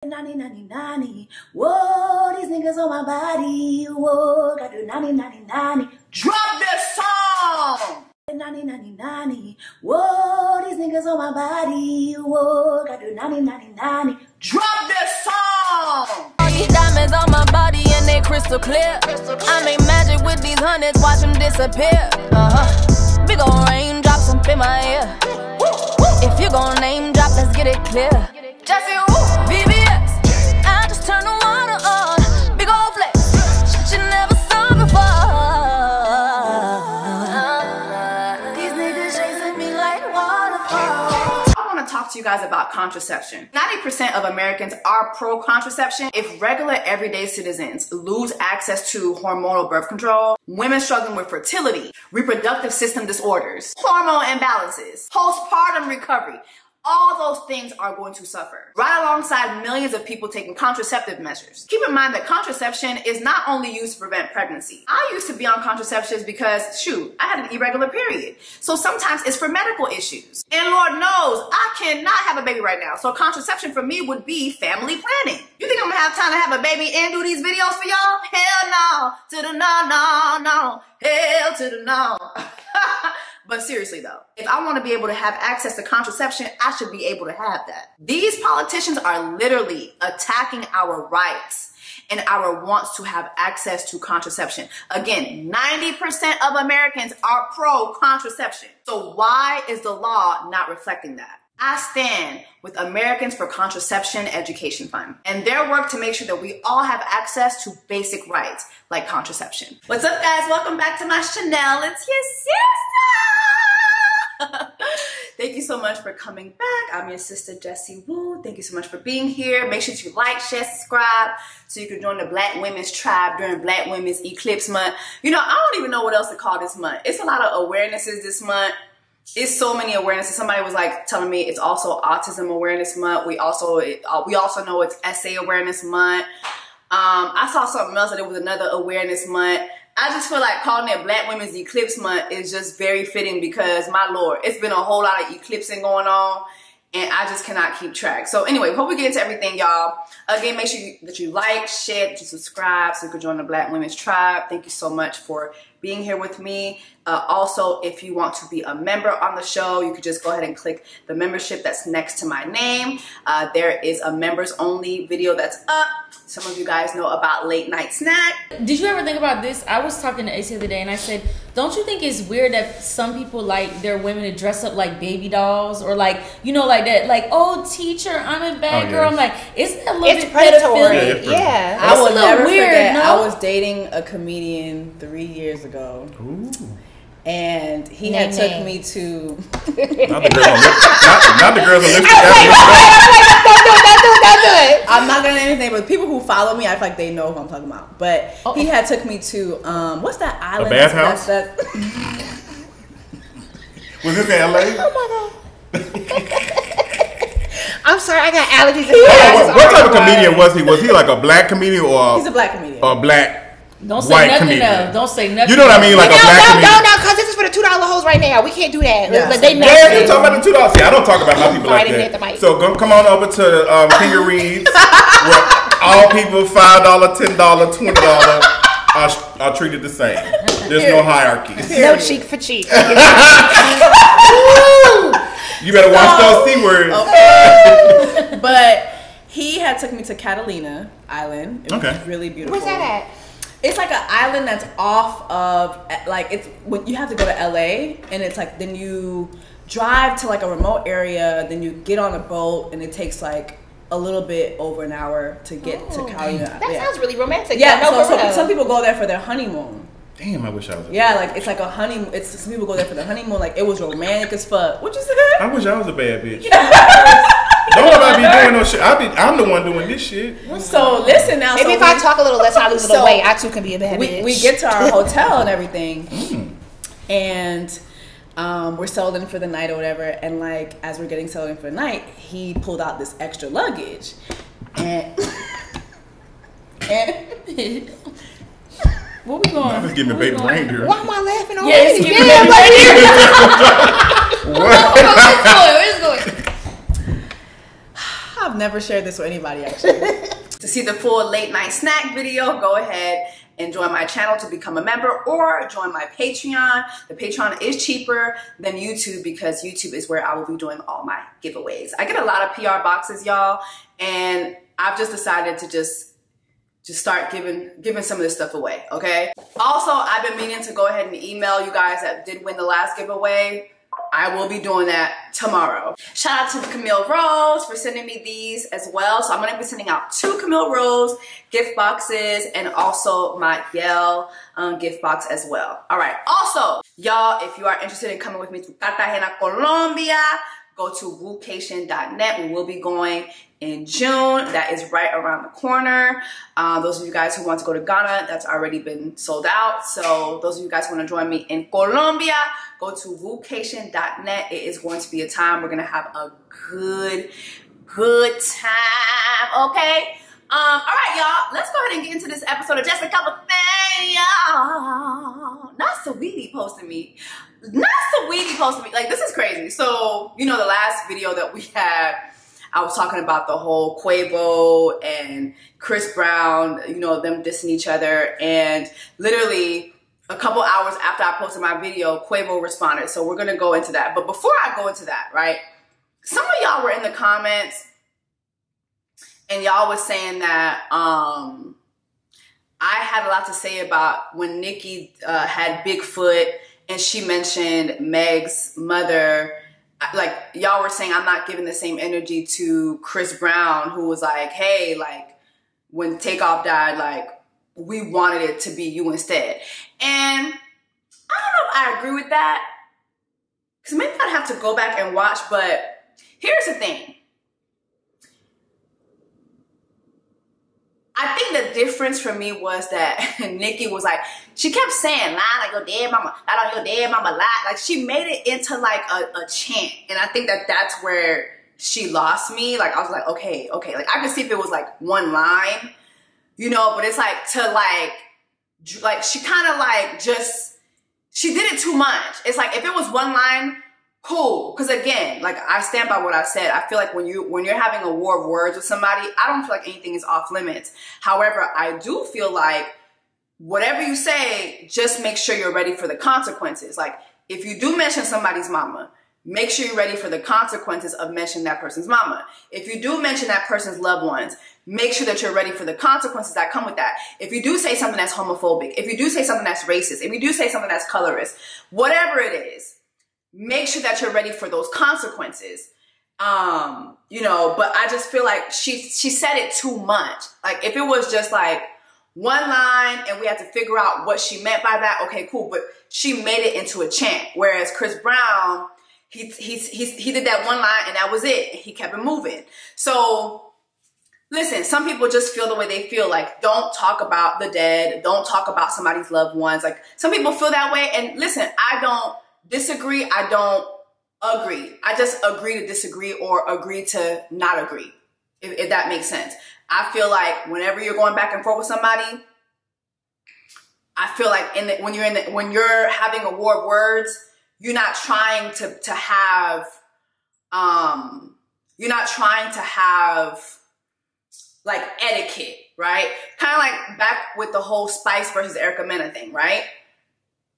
Nani, nani, nani. Whoa, these niggas on my body. Whoa, got the nani, nani, nani. Drop this song! Nani, nani, nani. Whoa, these niggas on my body. Whoa, got the nani, nani, nani. Drop this song! All these diamonds on my body and they crystal clear. I make magic with these hundreds, watch them disappear. Big ol' raindrops up in my ear. If you gon' name drop, let's get it clear. Jesse, VVS, I just turn the water on. Big ol' flex, shit you never saw before. These niggas chasing me like waterfalls. I want to talk to you guys about contraception. 90% of Americans are pro-contraception. If regular everyday citizens lose access to hormonal birth control, women struggling with fertility, reproductive system disorders, hormone imbalances, postpartum recovery, all those things are going to suffer, right alongside millions of people taking contraceptive measures. Keep in mind that contraception is not only used to prevent pregnancy. I used to be on contraceptives because, shoot, I had an irregular period. So sometimes it's for medical issues. And Lord knows, I cannot have a baby right now. So contraception for me would be family planning. You think I'm gonna have time to have a baby and do these videos for y'all? Hell no, to the no, no, no. Hell to the no. But seriously though, if I want to be able to have access to contraception, I should be able to have that. These politicians are literally attacking our rights and our wants to have access to contraception. Again, 90% of Americans are pro-contraception. So why is the law not reflecting that? I stand with Americans for Contraception Education Fund and their work to make sure that we all have access to basic rights like contraception. What's up guys? Welcome back to my channel. It's your sister. Thank you so much for coming back. I'm your sister Jessie Woo. Thank you so much for being here. Make sure you like, share, subscribe so you can join the Black Women's Tribe during Black Women's Eclipse Month. You know, I don't even know what else to call this month. It's a lot of awarenesses this month. It's so many awarenesses. Somebody was like telling me it's also Autism Awareness Month. We also know it's Essay Awareness Month. I saw something else that it was another awareness month. I just feel like calling it Black Women's Eclipse Month is just very fitting because, my Lord, it's been a whole lot of eclipsing going on and I just cannot keep track. So anyway, before we get into everything, y'all, again, make sure that you like, share, that you subscribe so you can join the Black Women's Tribe. Thank you so much for being here with me. Also, if you want to be a member on the show, you could just go ahead and click the membership that's next to my name. There is a members only video that's up. Some of you guys know about Late Night Snack. Did you ever think about this? I was talking to Ace the other day and I said, don't you think it's weird that some people like their women to dress up like baby dolls or like, you know, like that, like, oh, teacher, I'm a bad girl. I'm like, isn't that a little bit predatory? Yeah. I will never forget. I was dating a comedian 3 years ago. Ooh. And he had took me to not the girls on lipstick. Don't do it. I'm not gonna name his name, but people who follow me, I feel like they know who I'm talking about. But he had took me to what's that island? A bathhouse? Was this in LA? Oh my god. I'm sorry, I got allergies. What type of comedian was he? Was he like a black comedian or he's a black comedian? Or black? Don't say white nothing comedian. else. Don't say nothing. You know what I mean? Like a black comedian. No, because this is for the $2 hoes right now. We can't do that. Yeah. They you talk about the $2. See, I don't talk about my people like that. So come on over to King of Reeds, where all people $5, $10, $20 are treated the same. There's no hierarchy. No cheek for cheek. You better watch those C words. Okay. But he had took me to Catalina Island. It was really beautiful. Where's that at? It's like an island that's off of, like, it's when you have to go to LA, and it's like then you drive to like a remote area, then you get on a boat, and it takes like a little bit over an hour to get to Catalina. That sounds really romantic. Yeah, so some people go there for their honeymoon. Damn, I wish I was. Like it's like a honeymoon. It's some people go there for the honeymoon. Like it was romantic as fuck. What you said? I wish I was a bad bitch. Don't nobody be doing no shit. I'm the one doing this shit. So listen now. Maybe if I talk a little less, I lose a little weight. I too can be a bad bitch. We get to our hotel and everything, and we're settled in for the night or whatever. And like as we're getting settled in for the night, he pulled out this extra luggage, and where we going? I'm just getting a baby reindeer. Why am I laughing already? Yes, give me Where's it going? I've never shared this with anybody, actually. To see the full late night snack video, go ahead and join my channel to become a member, or join my Patreon. The Patreon is cheaper than YouTube because YouTube is where I will be doing all my giveaways. I get a lot of PR boxes, y'all, and I've just decided to just start giving some of this stuff away, okay? Also, I've been meaning to go ahead and email you guys that did win the last giveaway. I will be doing that tomorrow. Shout out to Camille Rose for sending me these as well. So I'm gonna be sending out 2 Camille Rose gift boxes and also my Yale gift box as well. All right, also, y'all, if you are interested in coming with me to Cartagena, Colombia, go to wookation.net. We will be going in June. That is right around the corner. Those of you guys who want to go to Ghana, that's already been sold out. So those of you guys who want to join me in Colombia, go to wookation.net. It is going to be a time. We're going to have a good time, okay? All right, y'all. Let's go ahead and get into this episode of Just a Couple Things, y'all. Not Saweetie posting me. Like, this is crazy. So, you know, the last video that we had, I was talking about the whole Quavo and Chris Brown, you know, them dissing each other. And literally a couple hours after I posted my video, Quavo responded. So we're going to go into that. But before I go into that, right, some of y'all were in the comments and y'all was saying that I had a lot to say about when Nicki had Bigfoot and she mentioned Meg's mother. Like, y'all were saying I'm not giving the same energy to Chris Brown, who was like, hey, like, when Takeoff died, like, we wanted it to be you instead. And I don't know if I agree with that, because maybe I'd have to go back and watch, but here's the thing. I think the difference for me was that Nicki was like, she kept saying, lie like your dead mama, lie like your dead mama, lie. Like, she made it into like a chant. And I think that that's where she lost me. Like, I was like, okay. Like, I could see if it was like one line, you know, but it's like to like she kind of like just, she did it too much. It's like, if it was one line, cool. Because again, like, I stand by what I said. I feel like when you're having a war of words with somebody, I don't feel like anything is off limits. However, I do feel like whatever you say, just make sure you're ready for the consequences. Like, if you do mention somebody's mama, make sure you're ready for the consequences of mentioning that person's mama. If you do mention that person's loved ones, make sure that you're ready for the consequences that come with that. If you do say something that's homophobic, if you do say something that's racist, if you do say something that's colorist, whatever it is, make sure that you're ready for those consequences. You know, but I just feel like she said it too much. Like, if it was just like one line and we had to figure out what she meant by that, okay, cool. But she made it into a chant. Whereas Chris Brown, he did that one line and that was it. He kept it moving. So listen, some people just feel the way they feel. Like, don't talk about the dead. Don't talk about somebody's loved ones. Like, some people feel that way. And listen, I don't disagree. I don't agree. I just agree to disagree or agree to not agree, if that makes sense. I feel like whenever you're going back and forth with somebody, I feel like when you're having a war of words, you're not trying to have like etiquette, right? Kind of like back with the whole Spice versus Erica Mena thing, right?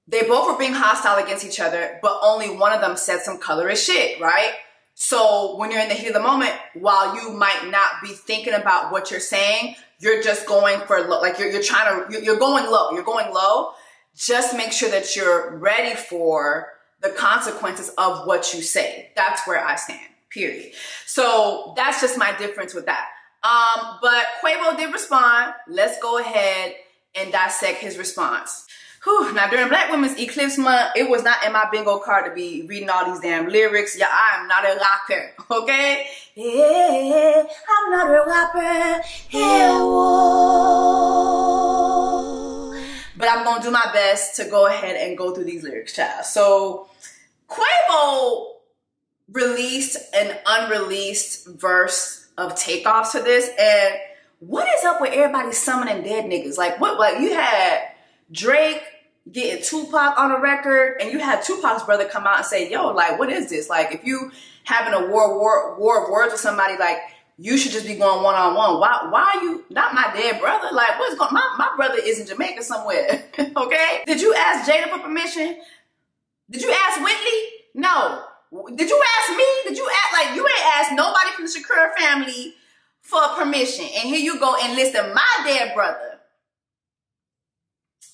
They both were being hostile against each other, but only one of them said some colorist shit, right? So when you're in the heat of the moment, while you might not be thinking about what you're saying, you're just going for low. Like, you're going low. You're going low. Just make sure that you're ready for the consequences of what you say. That's where I stand, period. So that's just my difference with that. But Quavo did respond. Let's go ahead and dissect his response. Whew. Now, during Black Women's Eclipse Month, it was not in my bingo card to be reading all these damn lyrics. Yeah, I am not a rapper, okay? Yeah, I'm not a rapper. Yeah, whoa. But I'm going to do my best to go ahead and go through these lyrics, child. So, Quavo released an unreleased verse of Takeoff to this. And what is up with everybody summoning dead niggas? Like, what? Like, you had Drake getting Tupac on a record, and you had Tupac's brother come out and say, yo, like, what is this? Like, if you having a war of words with somebody, like, you should just be going one-on-one. Why are you not my dead brother? Like, what's going on? My brother is in Jamaica somewhere. Okay? Did you ask Jada for permission? Did you ask Whitley? No. Did you ask me? Did you ask, like, you ain't asked nobody from the Shakur family for permission. And here you go enlisting my dead brother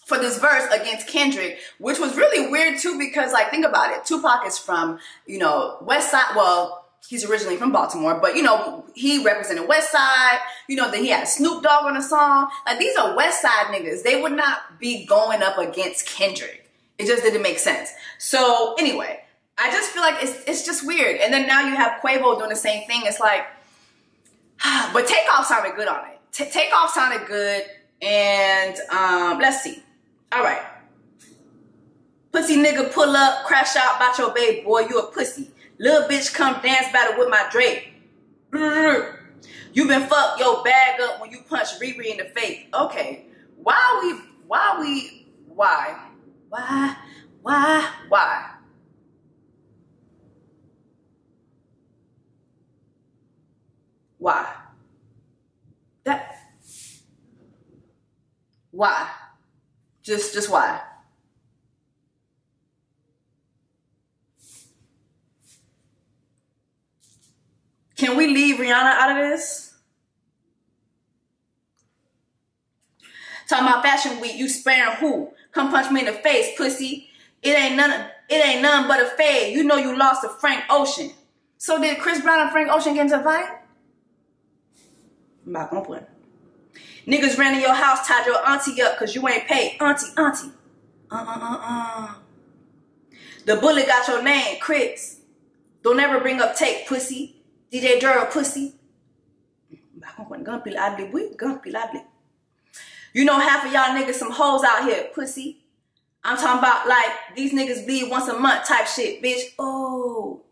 for this verse against Kendrick, which was really weird too, because, like, think about it. Tupac is from, you know, West Side. Well, he's originally from Baltimore, but, you know, he represented West Side. You know, that he had Snoop Dogg on the song. Like, these are West Side niggas. They would not be going up against Kendrick. It just didn't make sense. So anyway, I just feel like it's just weird. And then now you have Quavo doing the same thing. It's like, but Takeoff sounded good on it. Takeoff sounded good. And let's see. All right. Pussy nigga pull up, crash out about your babe, boy, you a pussy. Little bitch come dance battle with my Drake. You been fuck your bag up when you punch Riri in the face. Okay. Why? Why? Just why? Can we leave Rihanna out of this? Talking about Fashion Week, you sparing who? Come punch me in the face, pussy. It ain't none but a fade. You know you lost to Frank Ocean. So did Chris Brown and Frank Ocean get into a fight? I'm back on point. Niggas ran in your house, tied your auntie up because you ain't paid. Auntie. The bullet got your name, Chris. Don't ever bring up tape, pussy. DJ Dura, pussy. Back on point. Gun pilably. You know half of y'all niggas some hoes out here, pussy. I'm talking about like these niggas bleed once a month type shit, bitch. Oh,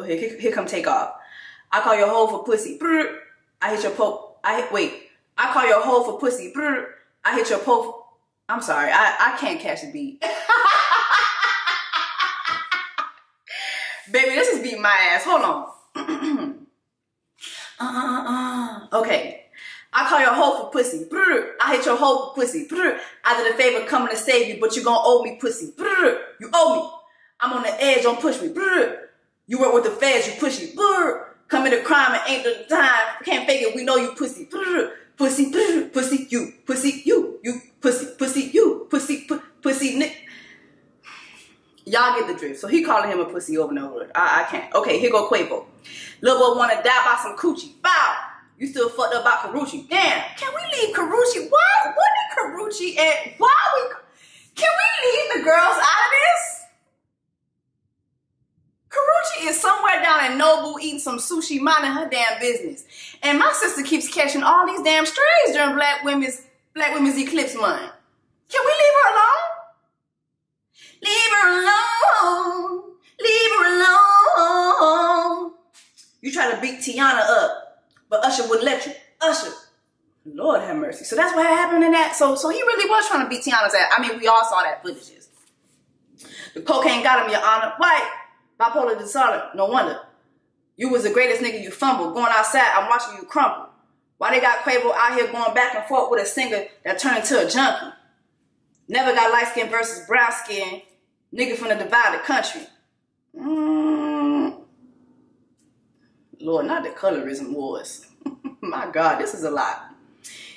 here come Takeoff. I call your hoe for pussy. I hit your poke. I call your hoe for pussy. I hit your poke. I'm sorry. I can't catch the beat. Baby, this is beating my ass. Hold on. Okay. I call your hoe for pussy. I hit your hoe for pussy. After the favor coming to save you, but you gonna owe me pussy. You owe me. I'm on the edge, don't push me. You work with the feds, you pushy. Commit a crime and ain't the time. Can't fake it, we know you pussy. Pussy, pussy, you. Pussy, you. You, pussy, you. Pussy, Nick. Y'all get the drift. So he calling him a pussy over and over. I can't. Okay, here go Quavo. Lil' boy wanna die by some coochie. Bow. You still fucked up about Karuchi. Damn. Can we leave Karuchi? What did Karuchi and can we leave the girls out of this? Karuchi is somewhere down in Nobu eating some sushi, minding her damn business. And my sister keeps catching all these damn strays during Black Women's Eclipse Month. Can we leave her alone? Leave her alone. Leave her alone. You try to beat Tiana up, but Usher wouldn't let you. Usher. Lord have mercy. So that's what happened in that. So he really was trying to beat Tiana's ass. I mean, we all saw that footages. The cocaine got him, Your Honor. White. Bipolar disorder. No wonder. You was the greatest nigga, you fumbled. Going outside, I'm watching you crumble. Why they got Quavo out here going back and forth with a singer that turned into a junkie? Never got light skin versus brown skin. Nigga from the divided country. Lord, not the colorism wars. My God, this is a lot.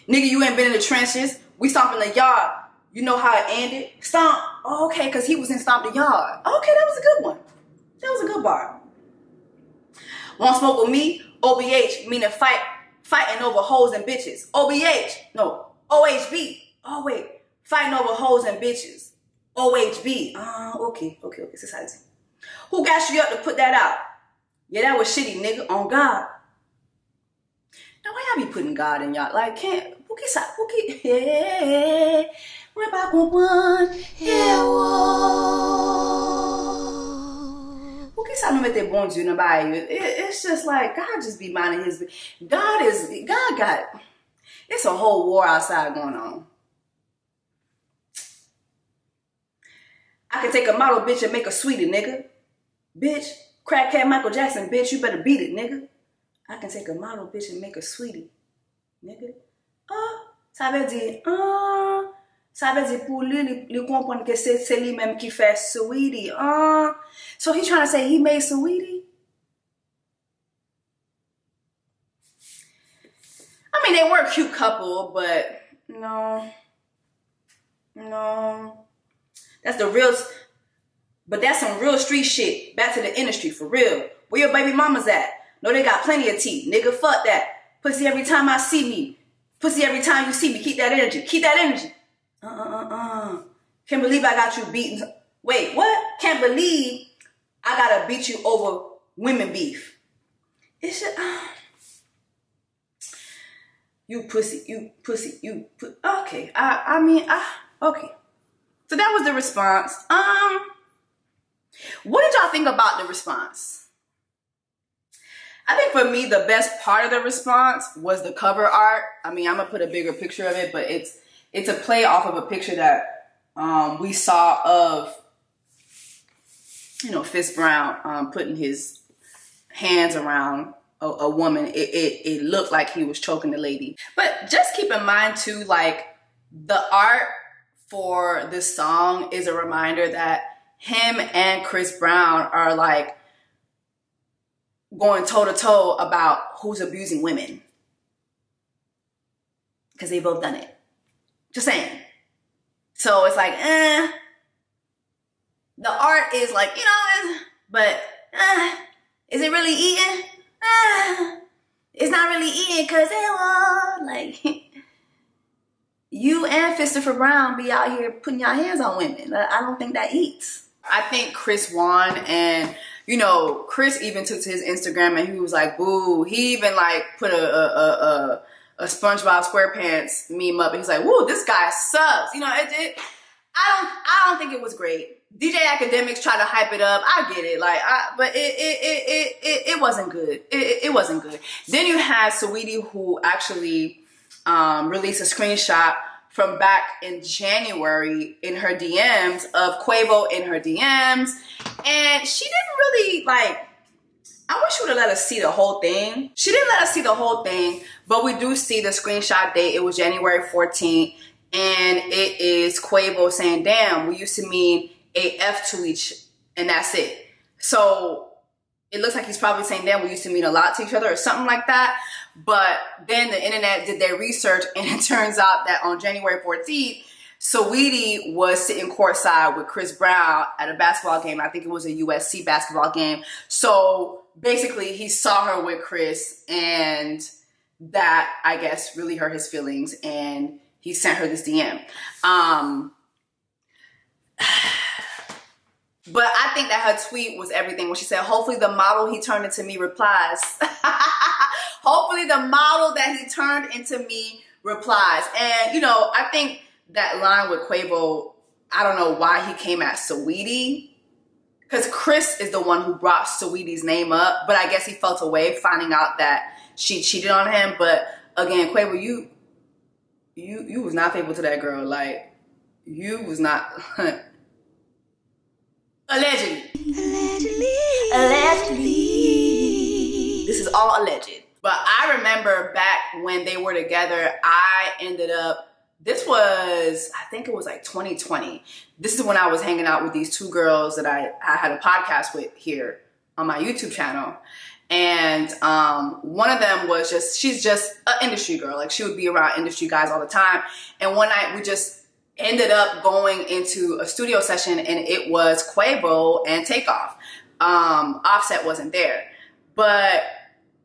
Nigga, you ain't been in the trenches. We stomp in the yard. You know how it ended? Stomp. Oh, okay, because he was in Stomp the Yard. Okay, that was a good one. That was a good bar. Want smoke with me? OBH, meaning fighting over hoes and bitches. OBH, no, OHB. Oh, wait. Fighting over hoes and bitches. OHB. Okay. Society. Who got you up to put that out? Yeah, that was shitty, nigga. On God. Now, why y'all be putting God in y'all? Like, yeah. We're back on one. Yeah, who can stop me with bon Dieu nobody? It's just like, God just be minding his business. God got, it's a whole war outside going on. I can take a model bitch and make a sweetie, nigga. Bitch, Crackhead Michael Jackson, bitch, you better beat it, nigga. I can take a model, bitch, and make her sweetie, nigga. Ça veut dire, pour lui comprendre que c'est lui-même qui fait sweetie. So he's trying to say he made sweetie? I mean, they were a cute couple, but no. That's the real, but that's some real street shit. Back to the industry, for real. Where your baby mamas at? No, they got plenty of teeth. Nigga, fuck that. Pussy every time I see me. Pussy every time you see me. Keep that energy. Keep that energy. Can't believe I got you beaten. Wait, what? Can't believe I gotta beat you over women beef. It's just, you pussy. Okay, okay. So that was the response. What did y'all think about the response? I think for me, the best part of the response was the cover art. I mean, I'm gonna put a bigger picture of it, but it's a play off of a picture that we saw of, Fitz Brown putting his hands around a woman. It looked like he was choking the lady. But just keep in mind too, like, the art for this song is a reminder that him and Chris Brown are like going toe to toe about who's abusing women. Because they both done it. Just saying. So it's like, the art is like, but is it really eating? It's not really eating because it was like, you and Christopher Brown be out here putting your hands on women. I don't think that eats. I think Chris won, and Chris even took to his Instagram and he was like, boo. He even like put a SpongeBob SquarePants meme up, and he's like, woo, this guy sucks. I don't think it was great. DJ Academics tried to hype it up. I get it, but it wasn't good. It wasn't good. Then you had Saweetie, who actually released a screenshot from back in January in her DMs of Quavo in her DMs, and she didn't really I wish she would have let us see the whole thing. She didn't let us see the whole thing, but we do see the screenshot date. It was January 14th, and it is Quavo saying, damn, we used to mean AF to each, and that's it. So it looks like he's probably saying, damn, we used to mean a lot to each other or something like that. But then the internet did their research, and it turns out that on January 14th, Saweetie was sitting courtside with Chris Brown at a basketball game. I think it was a USC basketball game. So basically, he saw her with Chris, and that, I guess, really hurt his feelings, and he sent her this DM. But I think that her tweet was everything when she said, hopefully the model he turned into me replies. Hopefully the model that he turned into me replies. And, I think that line with Quavo, I don't know why he came at Saweetie, because Chris is the one who brought Saweetie's name up, but I guess he felt away finding out that she cheated on him. But again, Quavo, you was not faithful to that girl. Like, you was not... Allegedly. This is all alleged. But I remember back when they were together, I ended up, this was, I think it was like 2020. This is when I was hanging out with these two girls that I had a podcast with here on my YouTube channel. And one of them was she's just an industry girl. Like, she would be around industry guys all the time. And one night we just ended up going into a studio session, and it was Quavo and Takeoff. Offset wasn't there, but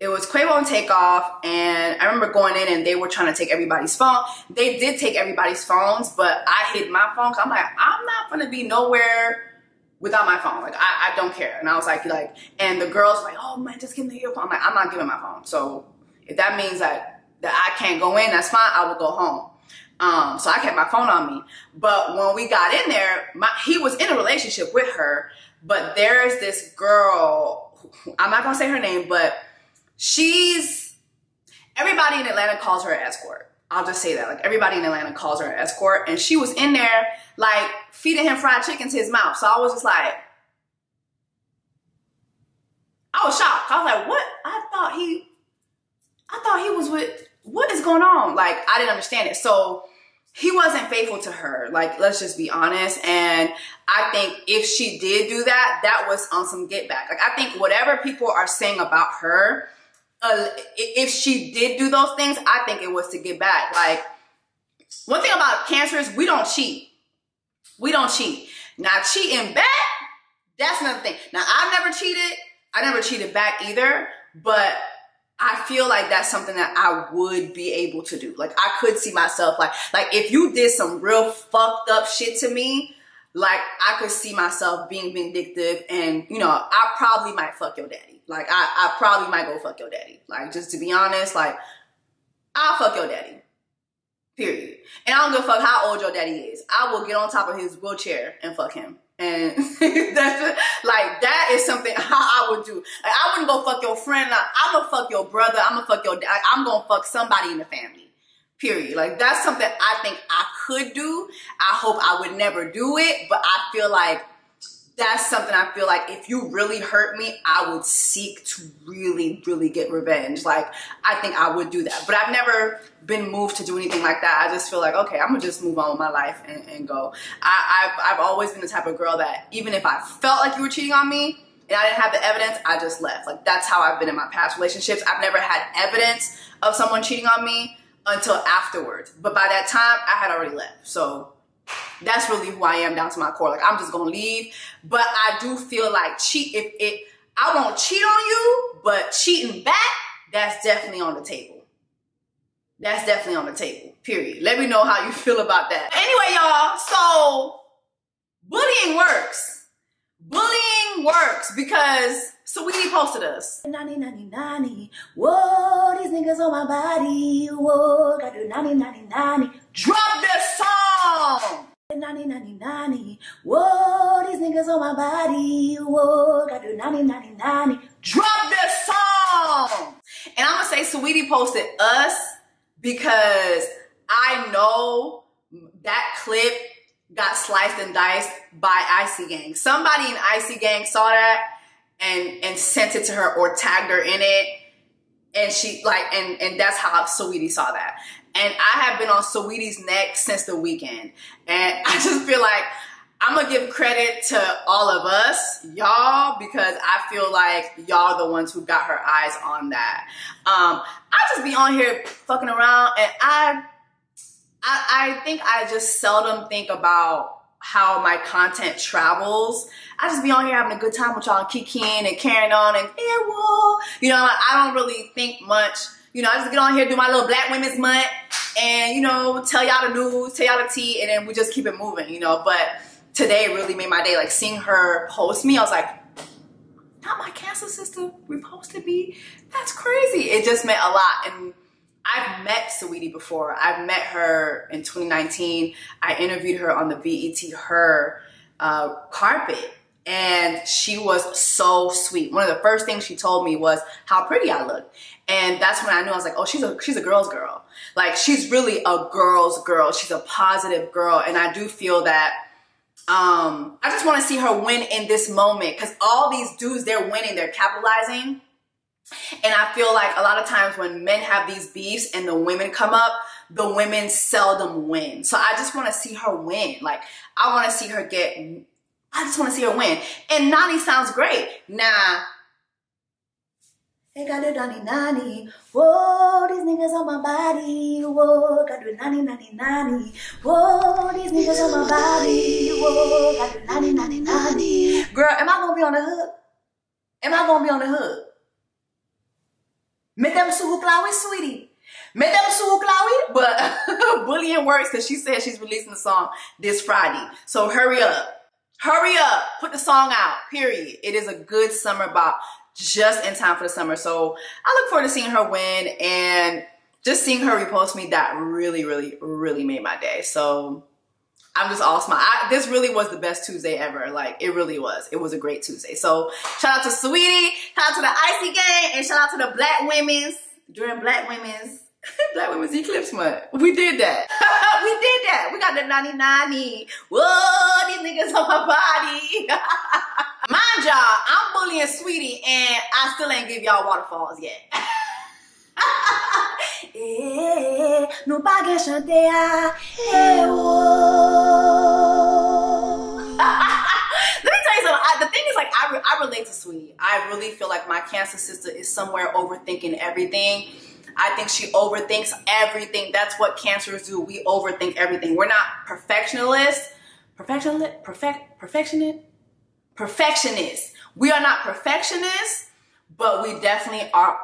it was Quavo and Takeoff, and I remember going in and they were trying to take everybody's phone. They did take everybody's phones, but I hid my phone, 'cause I'm like, I'm not gonna be nowhere without my phone. Like, I don't care. And I was like, and the girls were like, oh man, just give me your phone. I'm like, I'm not giving my phone. So if that means that I can't go in, that's fine, I will go home. So I kept my phone on me. But when we got in there, he was in a relationship with her, but there's this girl, I'm not gonna say her name, but everybody in Atlanta calls her an escort. I'll just say that. Like, everybody in Atlanta calls her an escort, and she was in there, like, feeding him fried chicken to his mouth. So I was just like, I was shocked. I was like, what? I thought he was with, what is going on? Like, I didn't understand it. So he wasn't faithful to her. Like, let's just be honest. And I think if she did do that, that was on some get back. Like, I think whatever people are saying about her, if she did do those things, I think it was to get back. Like, one thing about Cancer is we don't cheat. We don't cheat. Now, cheating back, that's another thing. Now, I've never cheated. I never cheated back either, but I feel like that's something that I would be able to do. Like, I could see myself, like if you did some real fucked up shit to me, like, I could see myself being vindictive and, you know, I probably might fuck your daddy. Like, I probably might go fuck your daddy. Like, just to be honest, like, I'll fuck your daddy. Period. And I don't give a fuck how old your daddy is. I will get on top of his wheelchair and fuck him. And that's just, like, that is something I would do. Like, I wouldn't go fuck your friend. Like, I'm gonna fuck your brother. I'm gonna fuck your dad. Like, I'm gonna fuck somebody in the family. Period. Like, that's something I think I could do. I hope I would never do it, but I feel like that's something I feel like if you really hurt me, I would seek to really, really get revenge. Like, I think I would do that. But I've never been moved to do anything like that. I just feel like, okay, I'm gonna just move on with my life and go. I've always been the type of girl that even if I felt like you were cheating on me and I didn't have the evidence, I just left. Like, that's how I've been in my past relationships. I've never had evidence of someone cheating on me until afterwards. But by that time, I had already left. So that's really who I am down to my core. Like, I'm just gonna leave. But I do feel like I won't cheat on you, but cheating back, that's definitely on the table. That's definitely on the table. Period. Let me know how you feel about that. Anyway, y'all, so bullying works. Bullying works because Saweetie posted us. Nani, nani, nani. Whoa, these niggas on my body. Whoa, got do nani, nani, nani. Drop this song! Nani, nani, nani. Whoa, these niggas on my body. Whoa, got do nani, nani, nani. Drop this song! And I'm gonna say Saweetie posted us because I know that clip got sliced and diced by Icy Gang. Somebody in Icy Gang saw that and sent it to her or tagged her in it. And she like, and that's how Saweetie saw that. And I have been on Saweetie's neck since the weekend. And I just feel like I'm gonna give credit to all of us, y'all, because I feel like y'all are the ones who got her eyes on that. I just be on here fucking around and I think I just seldom think about how my content travels. I just be on here having a good time with y'all, kikiing and carrying on and yeah, whoa. You know, I don't really think much. You know, I just get on here, do my little Black Women's Month and, you know, tell y'all the news, tell y'all the tea, and then we just keep it moving, you know. But today really made my day. Like, seeing her post me, I was like, not my Cancer sister reposted me. That's crazy. It just meant a lot. And I've met Saweetie before. I've met her in 2019. I interviewed her on the BET Her carpet. And she was so sweet. One of the first things she told me was how pretty I looked. And that's when I knew, I was like, oh, she's a girl's girl. Like, she's really a girl's girl. She's a positive girl. And I do feel that I just want to see her win in this moment. Because all these dudes, they're winning. They're capitalizing. And I feel like a lot of times when men have these beefs and the women come up, the women seldom win. So I just want to see her win. Like, I want to see her I just want to see her win. And Nani sounds great. Nah. Hey, got do nani nani. Whoa, these niggas on my body. Whoa, got do nani nani nani. Whoa, these niggas on my body. Whoa, got do nani nani nani. Girl, am I gonna be on the hook? Am I gonna be on the hook? Make them suhuklawi, sweetie. Make them suhuklawi. But bullying works because she said she's releasing the song this Friday. So hurry up. Hurry up. Put the song out. Period. It is a good summer bop. Just in time for the summer. So I look forward to seeing her win, and just seeing her repost me, that really, really, really made my day. So I'm just all smile. This really was the best Tuesday ever. Like, it really was. It was a great Tuesday. So shout out to Saweetie, shout out to the Icy Gang, and shout out to the Black Women's during Black Women's Black Women's Eclipse Month. We did that. We did that. We got the 90-90. Whoa, these niggas on my body. Mind y'all, I'm bullying Sweetie and I still ain't give y'all waterfalls yet. No pague chantea. Let me tell you something. The thing is, like, I relate to Sweetie. I really feel like my Cancer sister is somewhere overthinking everything. I think she overthinks everything. That's what Cancers do. We overthink everything. We're not perfectionists. Perfectionists. We are not perfectionists, but we definitely are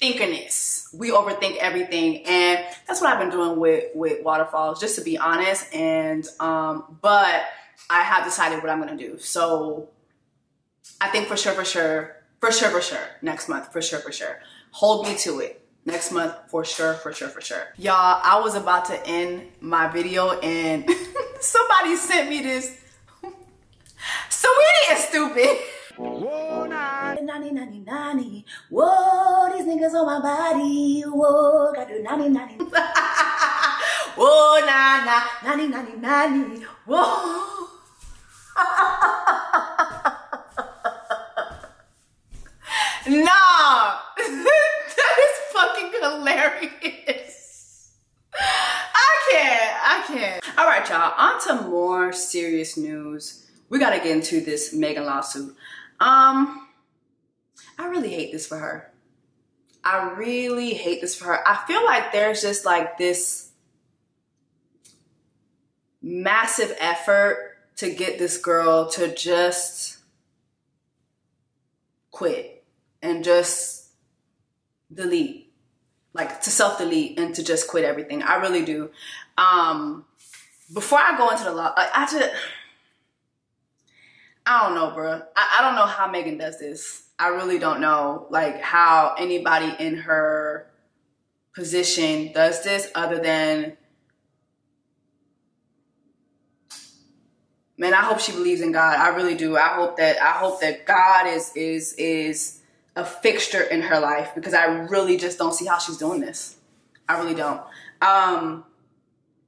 thinkerists. We overthink everything, and that's what I've been doing with waterfalls, just to be honest. And but I have decided what I'm gonna do. So I think for sure, next month, for sure. Hold me to it. Next month, for sure. Y'all, I was about to end my video and somebody sent me this. Sweetie is stupid. Whoa, nani. Whoa, these niggas on my body. Whoa, got do nani. Whoa, nani. Whoa. Nah, that is fucking hilarious. I can't. All right, y'all, on to more serious news. We gotta get into this Megan lawsuit. I really hate this for her. I really hate this for her. I feel like there's just like this massive effort to get this girl to just quit and just delete, like to self-delete and to just quit everything. I really do. Before I go into the law, I don't know, bro. I don't know how Megan does this. I really don't know, like, how anybody in her position does this, other than, man, I hope she believes in God. I really do. I hope that God is a fixture in her life, because I really just don't see how she's doing this. I really don't.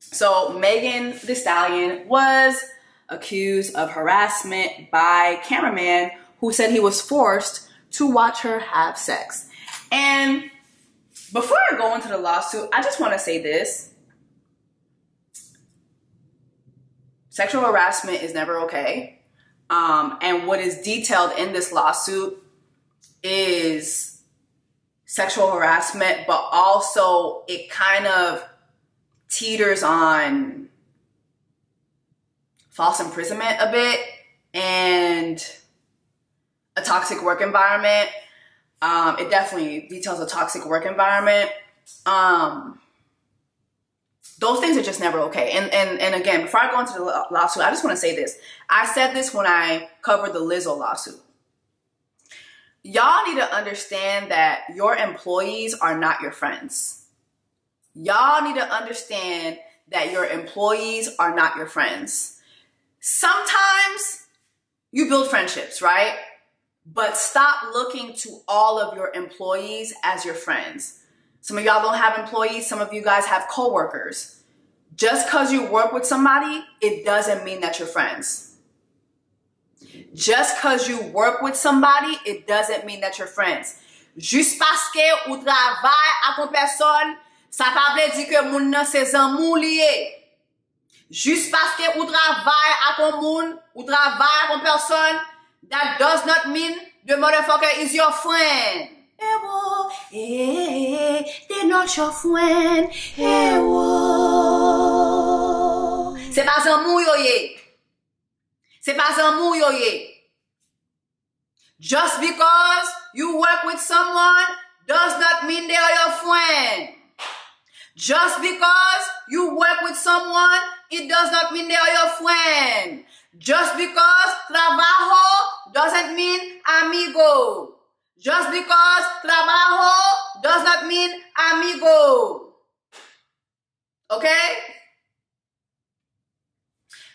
So Megan Thee Stallion was accused of harassment by a cameraman who said he was forced to watch her have sex. And before I go into the lawsuit, I just want to say this. Sexual harassment is never okay. And what is detailed in this lawsuit is sexual harassment, but also it kind of teeters on false imprisonment a bit and a toxic work environment. It definitely details a toxic work environment. Those things are just never okay. And again, before I go into the lawsuit, I just want to say this. I said this when I covered the Lizzo lawsuit. Y'all need to understand that your employees are not your friends. Y'all need to understand that your employees are not your friends. Sometimes you build friendships, right? But stop looking to all of your employees as your friends. Some of y'all don't have employees. Some of you guys have coworkers. Just because you work with somebody, it doesn't mean that you're friends. Just because you work with somebody, it doesn't mean that you're friends. Juste parce que ou travaille avec une personne, ça pas veut dire que moun nan se zanmou lié. Juste parce que ou travaille avec un moun, ou travaille avec une personne, that does not mean the motherfucker is your friend. They're not your friend. C'est pas zanmou yo ye. C'est pas zanmou yo ye. Just because you work with someone does not mean they are your friend. Just because you work with someone, it does not mean they are your friend. Just because trabajo doesn't mean amigo. Just because trabajo does not mean amigo. Okay?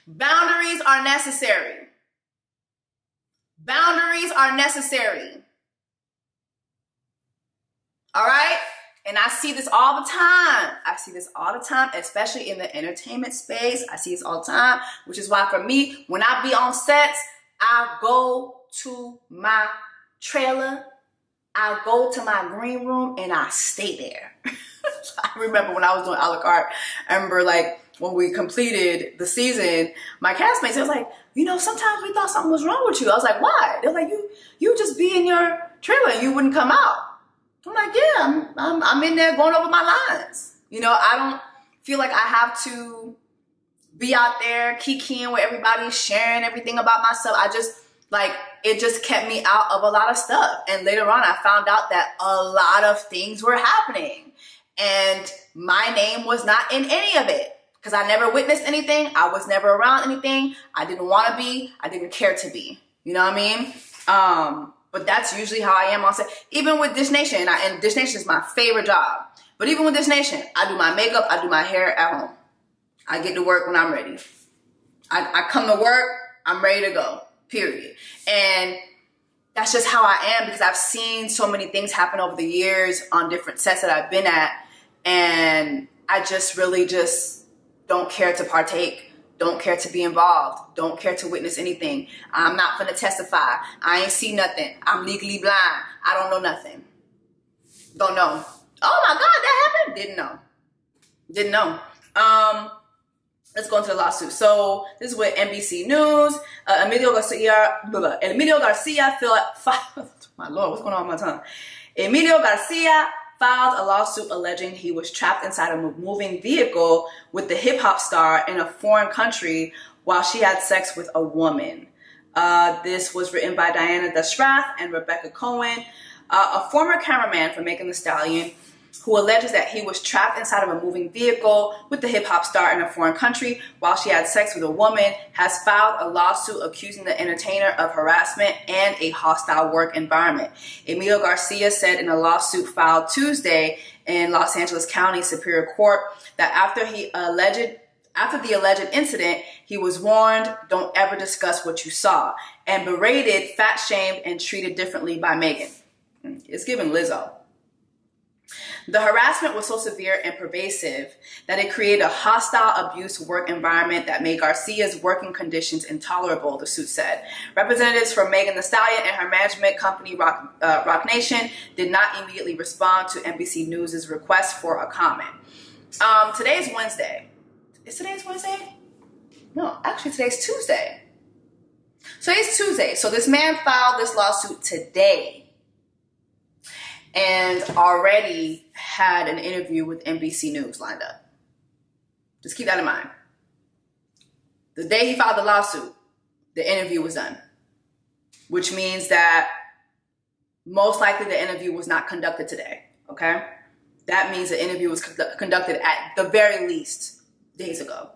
Boundaries are necessary. Boundaries are necessary. All right? And I see this all the time. I see this all the time, especially in the entertainment space. I see this all the time, which is why for me, when I be on sets, I go to my trailer, I go to my green room, and I stay there. I remember when I was doing a la carte, I remember like when we completed the season, my castmates, they was like, you know, sometimes we thought something was wrong with you. I was like, why? They're like, you just be in your trailer and you wouldn't come out. I'm like, yeah, I'm in there going over my lines. You know, I don't feel like I have to be out there kikiing with everybody, sharing everything about myself. I just, like, it just kept me out of a lot of stuff. And later on, I found out that a lot of things were happening. And my name was not in any of it. Because I never witnessed anything. I was never around anything. I didn't want to be. I didn't care to be. You know what I mean? But that's usually how I am on set. Even with Dish Nation, and Dish Nation is my favorite job. But even with Dish Nation, I do my makeup, I do my hair at home. I get to work when I'm ready. I come to work, I'm ready to go, period. And that's just how I am because I've seen so many things happen over the years on different sets that I've been at. And I just really just don't care to partake. Don't care to be involved. Don't care to witness anything. I'm not finna testify. I ain't see nothing. I'm legally blind. I don't know nothing. Don't know. Oh my God, that happened? Didn't know. Didn't know. Let's go into the lawsuit. So this is with NBC News. Emilio Garcia my Lord, what's going on with my tongue? Emilio Garcia filed a lawsuit alleging he was trapped inside a moving vehicle with the hip-hop star in a foreign country while she had sex with a woman. This was written by Diana Deshrath and Rebecca Cohen, a former cameraman for Megan Thee Stallion, who alleges that he was trapped inside of a moving vehicle with the hip-hop star in a foreign country while she had sex with a woman, has filed a lawsuit accusing the entertainer of harassment and a hostile work environment. Emilio Garcia said in a lawsuit filed Tuesday in Los Angeles County Superior Court that after the alleged incident, he was warned, don't ever discuss what you saw, and berated, fat-shamed, and treated differently by Megan. It's giving Lizzo. The harassment was so severe and pervasive that it created a hostile abuse work environment that made Garcia's working conditions intolerable, the suit said. Representatives from Megan Thee Stallion and her management company, Roc Nation, did not immediately respond to NBC News' request for a comment. Today's Wednesday. Is today's Wednesday? No, actually today's Tuesday. Today's Tuesday. So this man filed this lawsuit today and already had an interview with NBC News lined up. Just keep that in mind. The day he filed the lawsuit, the interview was done, which means that most likely the interview was not conducted today, okay? That means the interview was conducted at the very least days ago.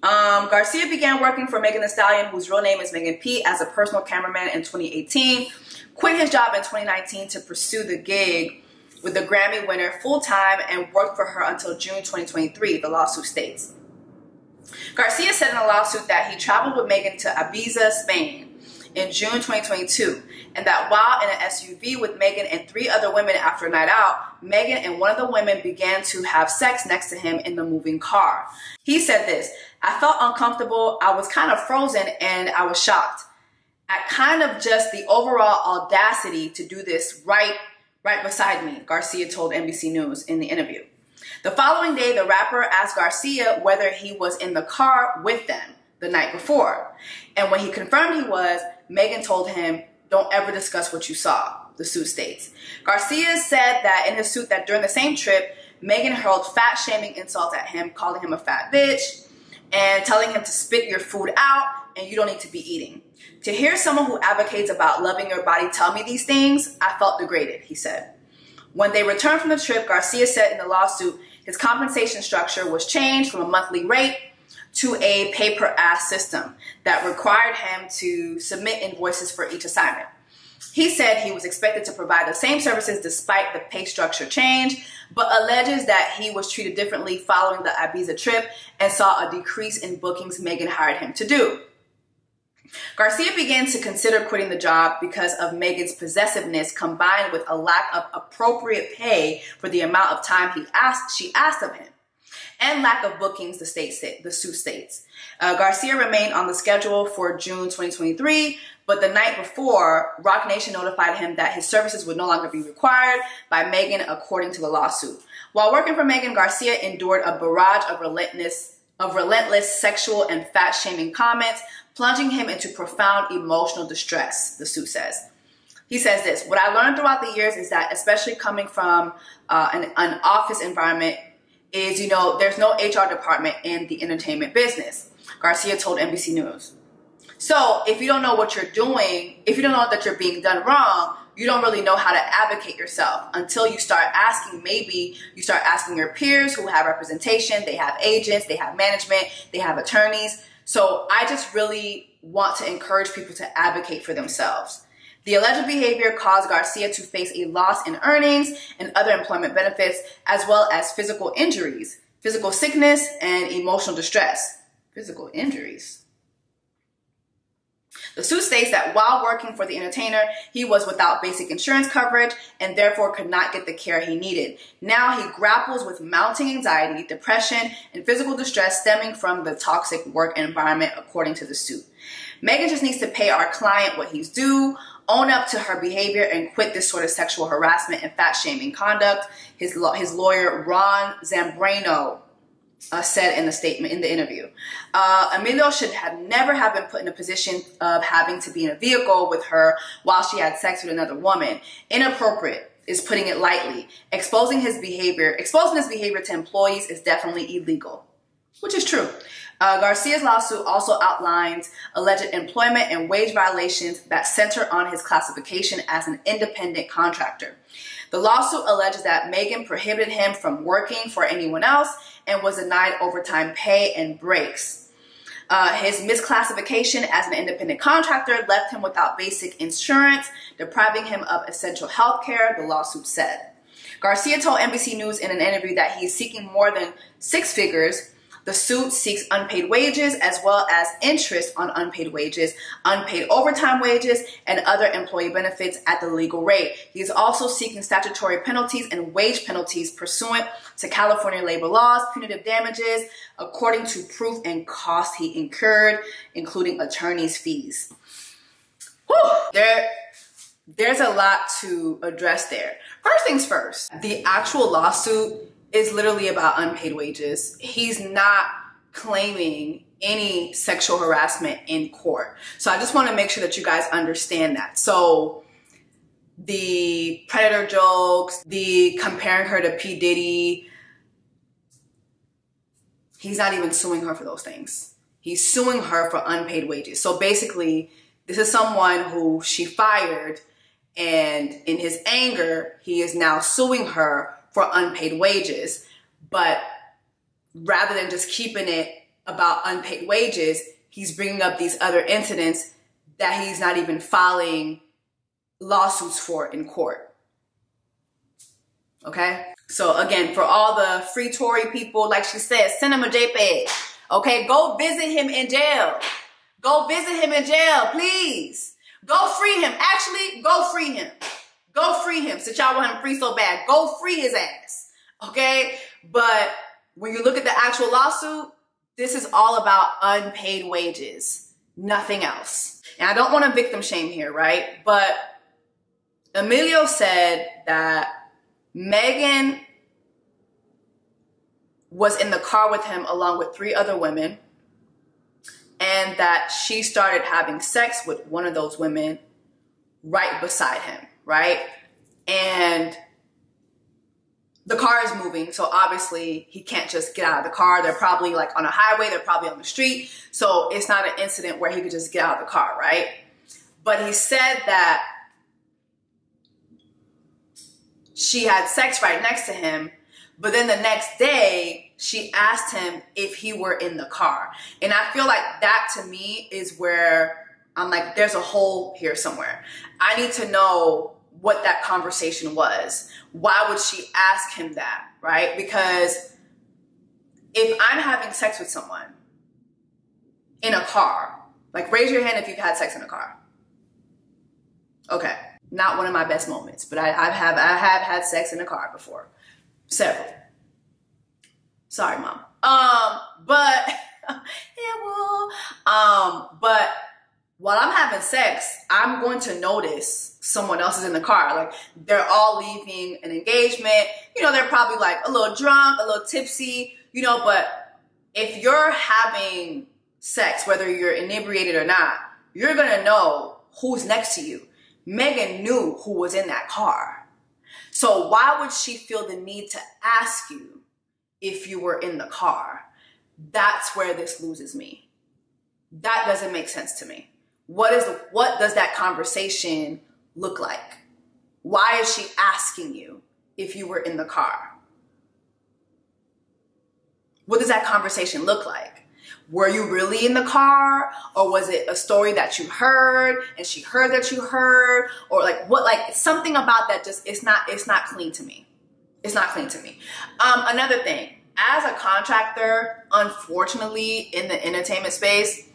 Garcia began working for Megan Thee Stallion, whose real name is Megan P, as a personal cameraman in 2018. Quit his job in 2019 to pursue the gig with the Grammy winner full-time and worked for her until June 2023, the lawsuit states. Garcia said in a lawsuit that he traveled with Megan to Ibiza, Spain in June 2022, and that while in an SUV with Megan and 3 other women after a night out, Megan and one of the women began to have sex next to him in the moving car. He said this, "I felt uncomfortable, I was kind of frozen, and I was shocked at kind of just the overall audacity to do this right beside me," Garcia told NBC News in the interview. The following day, the rapper asked Garcia whether he was in the car with them the night before. And when he confirmed he was, Megan told him, "Don't ever discuss what you saw," the suit states. Garcia said that in his suit that during the same trip, Megan hurled fat-shaming insults at him, calling him a fat bitch and telling him to spit your food out and you don't need to be eating. "To hear someone who advocates about loving your body tell me these things, I felt degraded," he said. When they returned from the trip, Garcia said in the lawsuit his compensation structure was changed from a monthly rate to a pay-per-ask system that required him to submit invoices for each assignment. He said he was expected to provide the same services despite the pay structure change, but alleges that he was treated differently following the Ibiza trip and saw a decrease in bookings Megan hired him to do. Garcia began to consider quitting the job because of Megan's possessiveness combined with a lack of appropriate pay for the amount of time she asked of him, and lack of bookings, the suit states. Garcia remained on the schedule for June 2023, but the night before, Roc Nation notified him that his services would no longer be required by Megan, according to the lawsuit. While working for Megan, Garcia endured a barrage of relentless sexual and fat-shaming comments, plunging him into profound emotional distress, the suit says. He says this: "What I learned throughout the years is that, especially coming from an office environment, is, there's no HR department in the entertainment business," Garcia told NBC News. So if you don't know what you're doing, if you don't know that you're being done wrong, you don't really know how to advocate yourself until you start asking. Maybe you start asking your peers who have representation, they have agents, they have management, they have attorneys. So I just really want to encourage people to advocate for themselves. The alleged behavior caused Garcia to face a loss in earnings and other employment benefits, as well as physical injuries, physical sickness, and emotional distress. Physical injuries. The suit states that while working for the entertainer, he was without basic insurance coverage and therefore could not get the care he needed. Now he grapples with mounting anxiety, depression, and physical distress stemming from the toxic work environment, according to the suit. Megan just needs to pay our client what he's due, own up to her behavior, and quit this sort of sexual harassment and fat-shaming conduct, his lawyer, Ron Zambrano, said in the statement, in the interview. Emilio should never have been put in a position of having to be in a vehicle with her while she had sex with another woman. Inappropriate is putting it lightly. Exposing his behavior to employees is definitely illegal, which is true. Garcia's lawsuit also outlines alleged employment and wage violations that center on his classification as an independent contractor. The lawsuit alleges that Megan prohibited him from working for anyone else and was denied overtime pay and breaks. His misclassification as an independent contractor left him without basic insurance, depriving him of essential health care, the lawsuit said. Garcia told NBC News in an interview that he's seeking more than 6 figures. The suit seeks unpaid wages as well as interest on unpaid wages, unpaid overtime wages, and other employee benefits at the legal rate. He is also seeking statutory penalties and wage penalties pursuant to California labor laws, punitive damages, according to proof and cost he incurred, including attorney's fees. Whew. There's a lot to address there. First things first, the actual lawsuit is literally about unpaid wages. He's not claiming any sexual harassment in court. So I just want to make sure that you guys understand that. So the predator jokes, the comparing her to P. Diddy, he's not even suing her for those things. He's suing her for unpaid wages. So basically, this is someone who she fired, and in his anger, he is now suing her for unpaid wages. But rather than just keeping it about unpaid wages, he's bringing up these other incidents that he's not even filing lawsuits for in court. Okay? So again, for all the free Tory people, like she said, send him a JPEG. Okay? Go visit him in jail. Go visit him in jail, please. Go free him. Actually, go free him. Go free him, since y'all want him free so bad. Go free his ass, okay? But when you look at the actual lawsuit, this is all about unpaid wages, nothing else. And I don't want to victim shame here, right? But Emilio said that Megan was in the car with him along with 3 other women, and that she started having sex with one of those women right beside him. Right? And the car is moving, so obviously he can't just get out of the car. They're probably like on a highway, they're probably on the street, so it's not an incident where he could just get out of the car, right? But he said that she had sex right next to him, but then the next day she asked him if he were in the car. And I feel like that to me is where I'm like, there's a hole here somewhere. I need to know what that conversation was. Why would she ask him that, right? Because if I'm having sex with someone in a car Like, raise your hand if you've had sex in a car. Okay. Not one of my best moments, but I have had sex in a car before. Several. Sorry, Mom. But but while I'm having sex, I'm going to notice someone else is in the car. Like, they're all leaving an engagement. You know, they're probably like a little drunk, a little tipsy, you know, but if you're having sex, whether you're inebriated or not, you're going to know who's next to you. Megan knew who was in that car. So why would she feel the need to ask you if you were in the car? That's where this loses me. That doesn't make sense to me. What does that conversation look like? Why is she asking you if you were in the car? What does that conversation look like? Were you really in the car? Or was it a story that you heard and she heard that you heard? Or like what, like something about that just, it's not clean to me. It's not clean to me. Another thing, as a contractor, unfortunately in the entertainment space,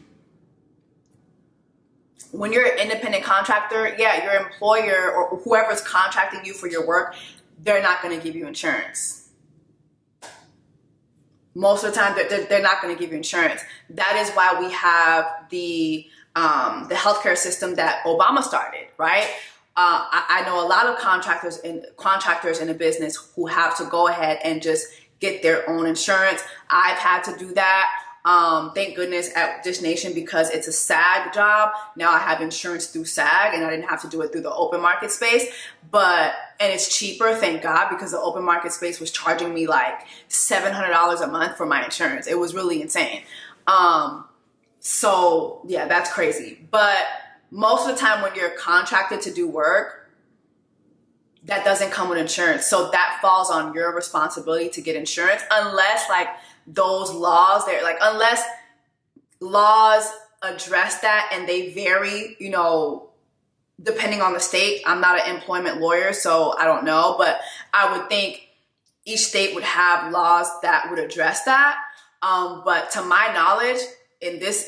when you're an independent contractor, yeah, your employer or whoever's contracting you for your work, they're not going to give you insurance. Most of the time, they're not going to give you insurance. That is why we have the healthcare system that Obama started, right? I know a lot of contractors in a business who have to go ahead and just get their own insurance. I've had to do that. Thank goodness at Dish Nation, because it's a SAG job. Now I have insurance through SAG and I didn't have to do it through the open market space, and it's cheaper, thank God, because the open market space was charging me like $700 a month for my insurance. It was really insane. So yeah, that's crazy. But most of the time when you're contracted to do work, that doesn't come with insurance. So that falls on your responsibility to get insurance, unless like those laws, unless laws address that and they vary, you know, depending on the state. I'm not an employment lawyer, so I don't know, but I would think each state would have laws that would address that. But to my knowledge, in this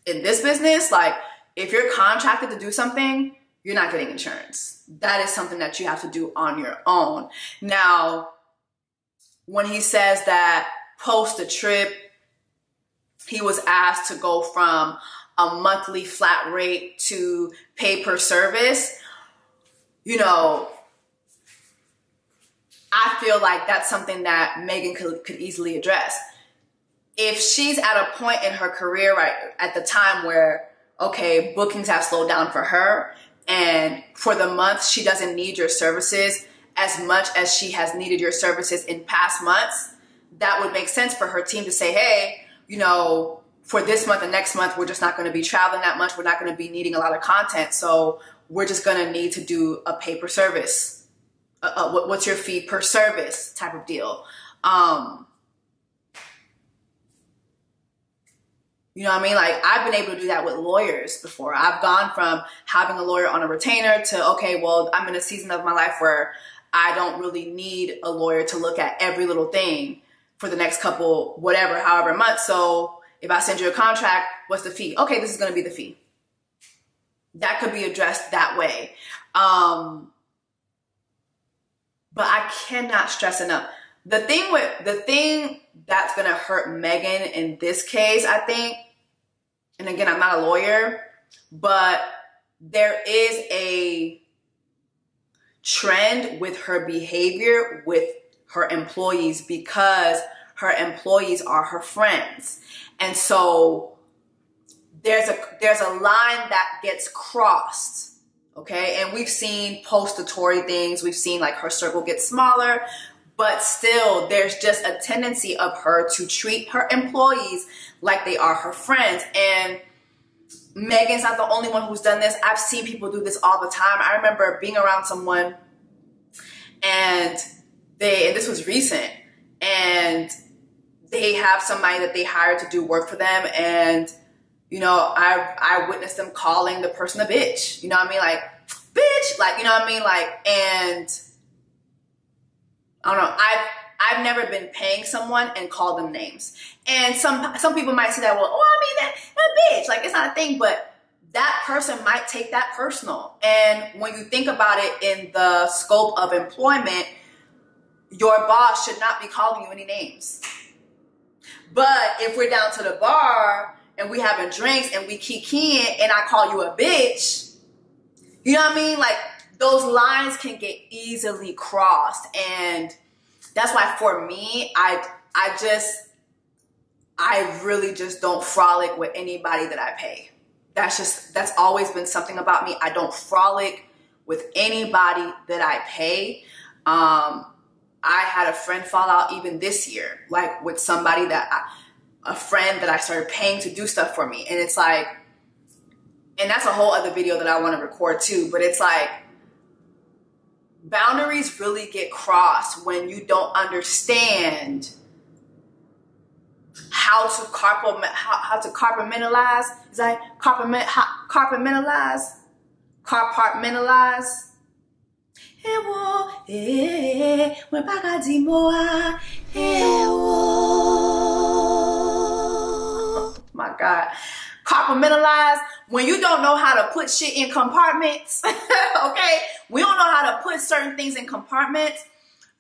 business, like if you're contracted to do something, you're not getting insurance. That is something that you have to do on your own. Now, when he says that post the trip, he was asked to go from a monthly flat rate to pay per service, you know, I feel like that's something that Megan could easily address. If she's at a point in her career, right, at the time where, okay, bookings have slowed down for her, and for the month she doesn't need your services as much as she has needed your services in past months, that would make sense for her team to say, hey, you know, for this month and next month, we're just not going to be traveling that much. We're not going to be needing a lot of content. So we're just going to need to do a pay per service. What's your fee per service type of deal. You know what I mean? Like, I've been able to do that with lawyers before. I've gone from having a lawyer on a retainer to, okay, well, I'm in a season of my life where I don't really need a lawyer to look at every little thing for the next couple, whatever, however months. So if I send you a contract, what's the fee? Okay, this is going to be the fee. That could be addressed that way. But I cannot stress enough. The thing that's going to hurt Megan in this case, I think, and again, I'm not a lawyer, but there is a trend with her behavior with her employees because her employees are her friends. And so there's a line that gets crossed, okay? And we've seen post-Tory things. We've seen like her circle get smaller, but still there's just a tendency of her to treat her employees like they are her friends. And Megan's not the only one who's done this. I've seen people do this all the time. I remember being around someone and this was recent, and they have somebody that they hired to do work for them, and you know, I witnessed them calling the person a bitch. You know what I mean? Like, bitch, like, you know what I mean? Like, and I don't know. I've never been paying someone and called them names. And some people might see that, well, oh, I mean, that bitch, like it's not a thing, but that person might take that personal. And when you think about it in the scope of employment, your boss should not be calling you any names. But if we're down to the bar and we having drinks and we kikiing and I call you a bitch, you know what I mean? Like those lines can get easily crossed. And that's why for me, I really just don't frolic with anybody that I pay. That's always been something about me. I don't frolic with anybody that I pay. I had a friend fall out even this year, like with somebody a friend that I started paying to do stuff for me. And it's like, and that's a whole other video that I want to record too, but it's like, boundaries really get crossed when you don't understand how to compartmentalize. Is that compartmentalize? My God. Compartmentalize. When you don't know how to put shit in compartments, okay? We don't know how to put certain things in compartments.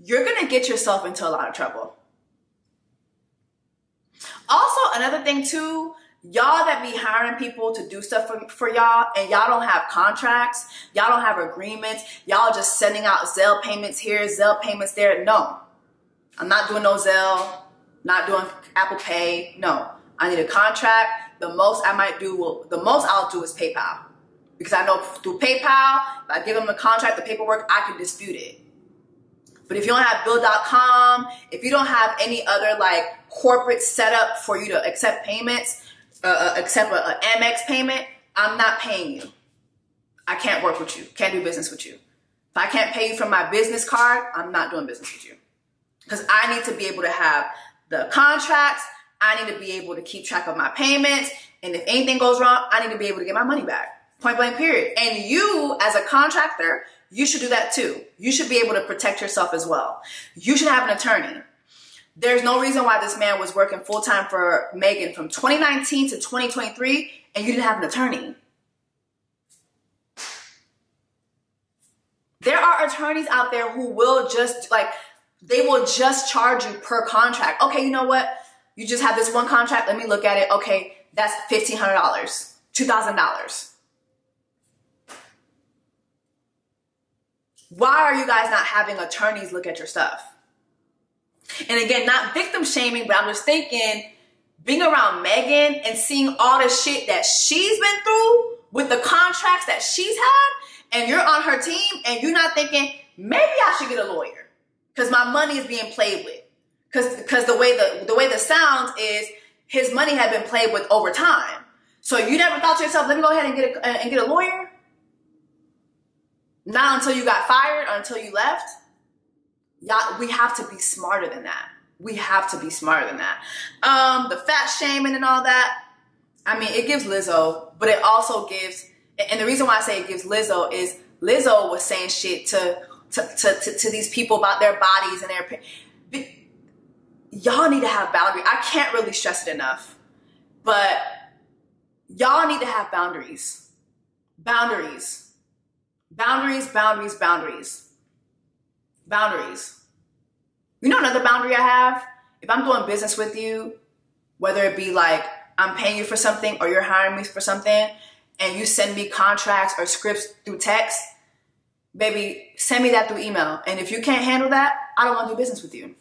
You're going to get yourself into a lot of trouble. Also, another thing too, y'all that be hiring people to do stuff for y'all and y'all don't have contracts, y'all don't have agreements, y'all just sending out Zelle payments here, Zelle payments there. No, I'm not doing no Zelle, not doing Apple Pay. No, I need a contract. The most I'll do is PayPal. Because I know through PayPal, if I give them the contract, the paperwork, I can dispute it. But if you don't have Bill.com, if you don't have any other like corporate setup for you to accept payments, accept an Amex payment, I'm not paying you. I can't work with you. Can't do business with you. If I can't pay you from my business card, I'm not doing business with you. Because I need to be able to have the contracts. I need to be able to keep track of my payments. And if anything goes wrong, I need to be able to get my money back. Point blank, period. And you, as a contractor, you should do that too. You should be able to protect yourself as well. You should have an attorney. There's no reason why this man was working full-time for Megan from 2019 to 2023 and you didn't have an attorney. There are attorneys out there who will just they will just charge you per contract. Okay, you know what? You just have this one contract. Let me look at it. Okay, that's $1,500, $2,000. Why are you guys not having attorneys look at your stuff? And again, not victim shaming, but I'm just thinking, being around Megan and seeing all the shit that she's been through with the contracts that she's had, and you're on her team and you're not thinking, maybe I should get a lawyer because my money is being played with. Because the way the sounds is his money had been played with over time. So you never thought to yourself, let me go ahead and get a lawyer? Not until you got fired or until you left. Y'all, we have to be smarter than that. We have to be smarter than that. The fat shaming and all that. I mean, it gives Lizzo, but it also gives, and the reason why I say it gives Lizzo is Lizzo was saying shit to these people about their bodies and their, y'all need to have boundaries. I can't really stress it enough, but y'all need to have boundaries. Boundaries. Boundaries, boundaries, boundaries. Boundaries. You know another boundary I have? If I'm doing business with you, whether it be like I'm paying you for something or you're hiring me for something, and you send me contracts or scripts through text, baby, send me that through email. And if you can't handle that, I don't want to do business with you.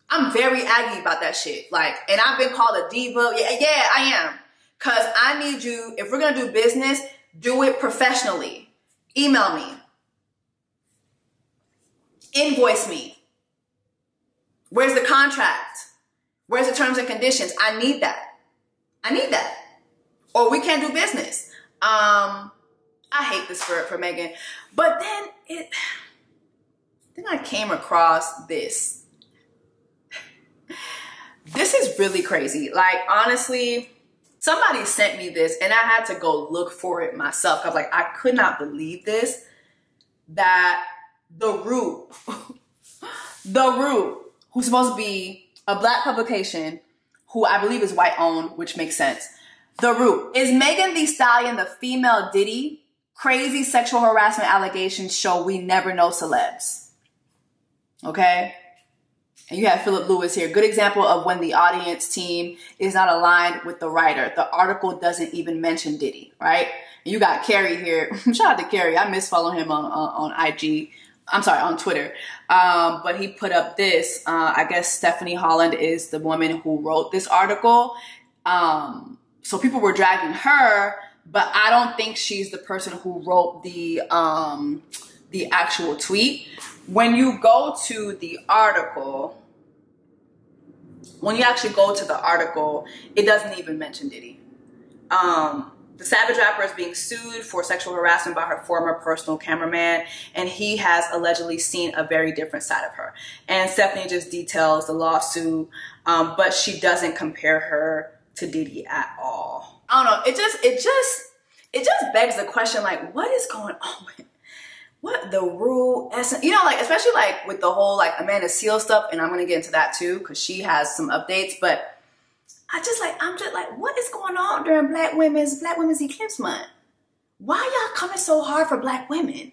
I'm very aggy about that shit. And I've been called a diva. Yeah, I am. Because I need you, if we're going to do business, do it professionally. Email me. Invoice me. Where's the contract? Where's the terms and conditions? I need that. I need that. Or we can't do business. I hate this for Megan. But then I came across this. This is really crazy. Honestly, somebody sent me this and I had to go look for it myself. I was like, I could not believe this. That The Root, who's supposed to be a black publication, who I believe is white owned, which makes sense. The Root. Is Megan Thee Stallion the female Diddy? Crazy sexual harassment allegations show we never know celebs. Okay? And you have Philip Lewis here. Good example of when the audience team is not aligned with the writer. The article doesn't even mention Diddy, right? And you got Carrie here. Shout out to Carrie. I misfollow him on IG. I'm sorry, on Twitter. But he put up this. I guess Stephanie Holland is the woman who wrote this article. So people were dragging her, but I don't think she's the person who wrote the actual tweet. When you go to the article, when you actually go to the article, it doesn't even mention Diddy. The Savage rapper is being sued for sexual harassment by her former personal cameraman, and he has allegedly seen a very different side of her. And Stephanie just details the lawsuit, but she doesn't compare her to Diddy at all. I don't know. It just begs the question, like, what is going on with what the rule essence, you know, like, especially like with the whole like Amanda Seales stuff, and I'm gonna get into that too because she has some updates. But I'm just like, what is going on during Black Women's Eclipse Month? Why y'all coming so hard for Black women?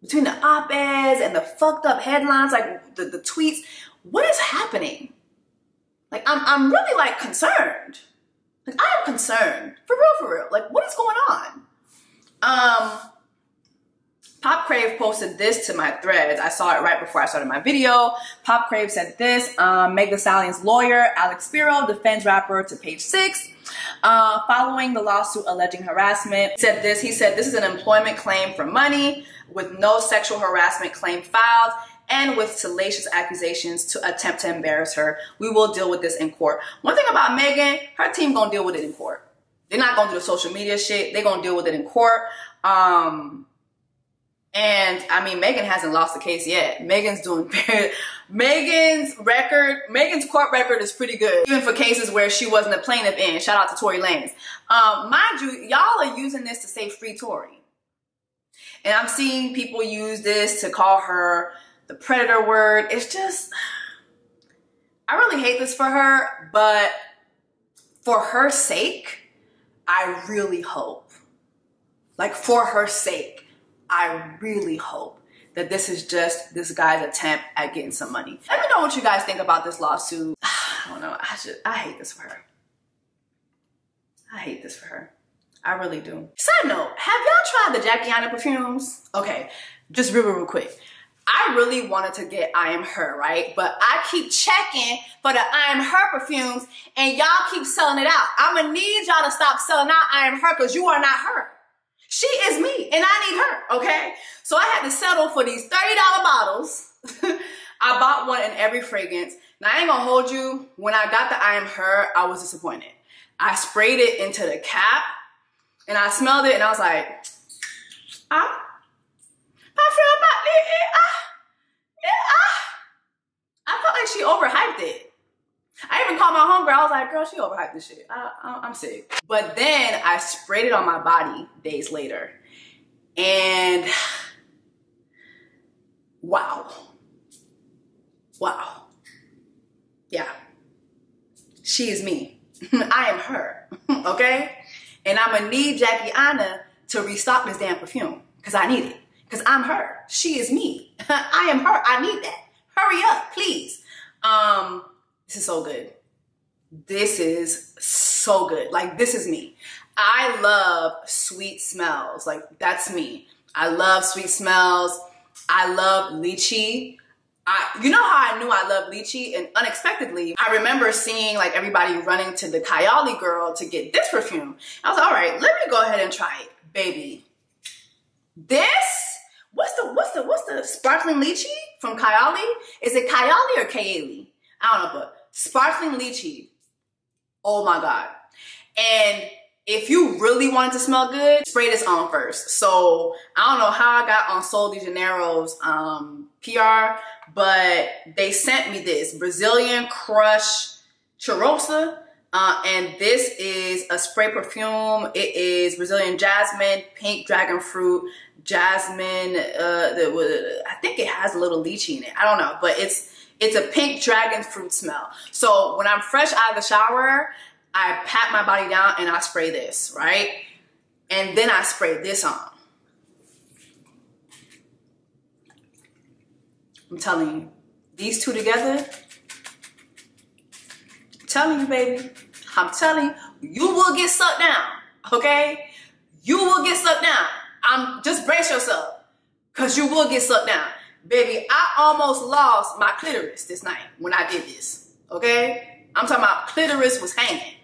Between the op-eds and the fucked up headlines, like the tweets, what is happening? Like, I'm really like concerned. Like, I am concerned for real. Like, what is going on? Pop Crave posted this to my threads. I saw it right before I started my video. Pop Crave said this, Meg Thee Stallion's lawyer, Alex Spiro, defends rapper to Page 6. Following the lawsuit alleging harassment, he said this is an employment claim for money with no sexual harassment claim filed and with salacious accusations to attempt to embarrass her. We will deal with this in court. One thing about Megan, her team gonna deal with it in court. They're not gonna do the social media shit. They're gonna deal with it in court. And I mean, Megan hasn't lost the case yet. Megan's doing very, Megan's court record is pretty good. Even for cases where she wasn't a plaintiff in. Shout out to Tory Lanez. Mind you, y'all are using this to say free Tory. And I'm seeing people use this to call her the predator word. It's just, I really hate this for her, but for her sake, I really hope, like for her sake, I really hope that this is just this guy's attempt at getting some money. Let me know what you guys think about this lawsuit. I don't know. I hate this for her. I hate this for her. I really do. Side note, have y'all tried the Jackie Aina perfumes? Okay, just real quick. I really wanted to get I Am Her, right? But I keep checking for the I Am Her perfumes and y'all keep selling it out. I'm gonna need y'all to stop selling out I Am Her because you are not her. She is me and I need her, okay? So I had to settle for these $30 bottles. I bought one in every fragrance. Now I ain't gonna hold you. When I got the I Am Her, I was disappointed. I sprayed it into the cap and I smelled it and I was like, I felt like she overhyped it. I even called my homegirl. I was like, girl, she overhyped this shit. I'm sick. But then I sprayed it on my body days later. And wow. Wow. Yeah. She is me. I am her. Okay? And I'm gonna need Jackie Aina to restock this damn perfume. Because I need it. Because I'm her. She is me. I am her. I need that. Hurry up, please. This is so good. This is so good. Like, this is me. I love sweet smells. Like, that's me. I love sweet smells. I love lychee. You know how I knew I love lychee? And unexpectedly, I remember seeing like everybody running to the Kayali girl to get this perfume. I was like, all right, let me go ahead and try it. Baby, this, what's the sparkling lychee from Kayali? Is it Kayali or Kayali? I don't know, but sparkling lychee. Oh my God. And if you really wanted to smell good, spray this on first. So I don't know how I got on Sol de Janeiro's PR, but they sent me this Brazilian Crush Cheirosa. And this is a spray perfume. It is Brazilian jasmine, pink dragon fruit, jasmine. I think it has a little lychee in it. I don't know, but it's It's a pink dragon fruit smell. So when I'm fresh out of the shower, I pat my body down and I spray this, right? And then I spray this on. I'm telling you, these two together, I'm telling you, baby, I'm telling you, you will get sucked down, okay? You will get sucked down. Just brace yourself, because you will get sucked down. Baby, I almost lost my clitoris this night when I did this, okay? I'm talking about clitoris was hanging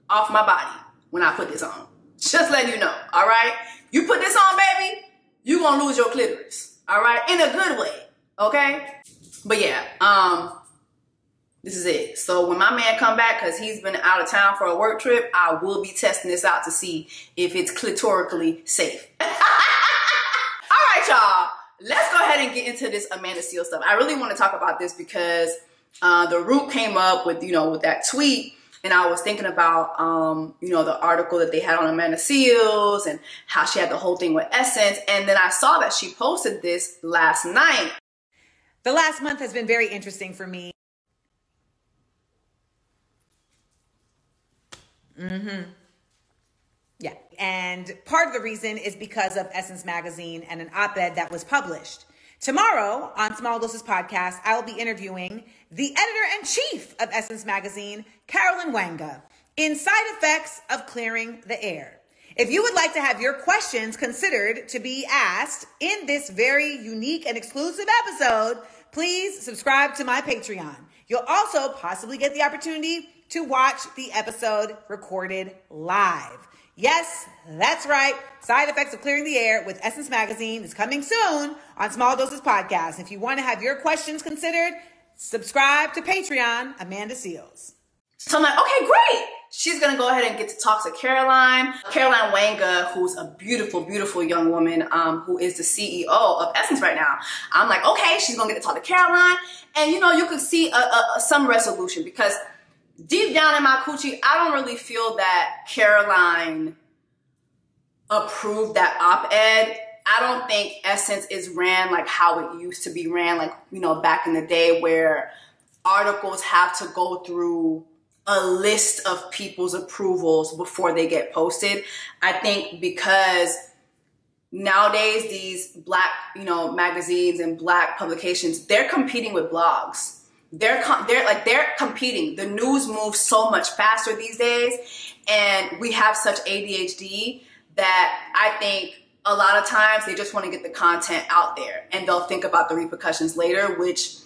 off my body when I put this on. Just letting you know, all right? You put this on, baby, you gonna lose your clitoris, all right? In a good way, okay? But yeah, this is it. So when my man come back, because he's been out of town for a work trip, I will be testing this out to see if it's clitorically safe. All right, y'all. Let's go ahead and get into this Amanda Seales stuff. I really want to talk about this because The Root came up with, with that tweet. And I was thinking about, the article that they had on Amanda Seales and how she had the whole thing with Essence. And then I saw that she posted this last night. The last month has been very interesting for me. Yeah. And part of the reason is because of Essence Magazine and an op-ed that was published. Tomorrow on Small Doses Podcast, I will be interviewing the editor-in-chief of Essence Magazine, Carolyn Wanga, in Side Effects of Clearing the Air. If you would like to have your questions considered to be asked in this very unique and exclusive episode, please subscribe to my Patreon. You'll also possibly get the opportunity to watch the episode recorded live. Yes, that's right. Side Effects of Clearing the Air with Essence Magazine is coming soon on Small Doses Podcast. If you want to have your questions considered, subscribe to Patreon, Amanda Seales. So I'm like, okay, great. She's going to go ahead and get to talk to Caroline Wanga, who's a beautiful, beautiful young woman who is the CEO of Essence right now. I'm like, okay, she's going to get to talk to Caroline. And, you could see some resolution because deep down in my coochie, I don't really feel that Caroline approved that op-ed. I don't think Essence is ran like how it used to be ran, like, back in the day where articles have to go through a list of people's approvals before they get posted. I think because nowadays these Black, magazines and Black publications, they're competing with blogs. They're competing. The news moves so much faster these days, and we have such ADHD that I think a lot of times they just want to get the content out there, and they'll think about the repercussions later, which,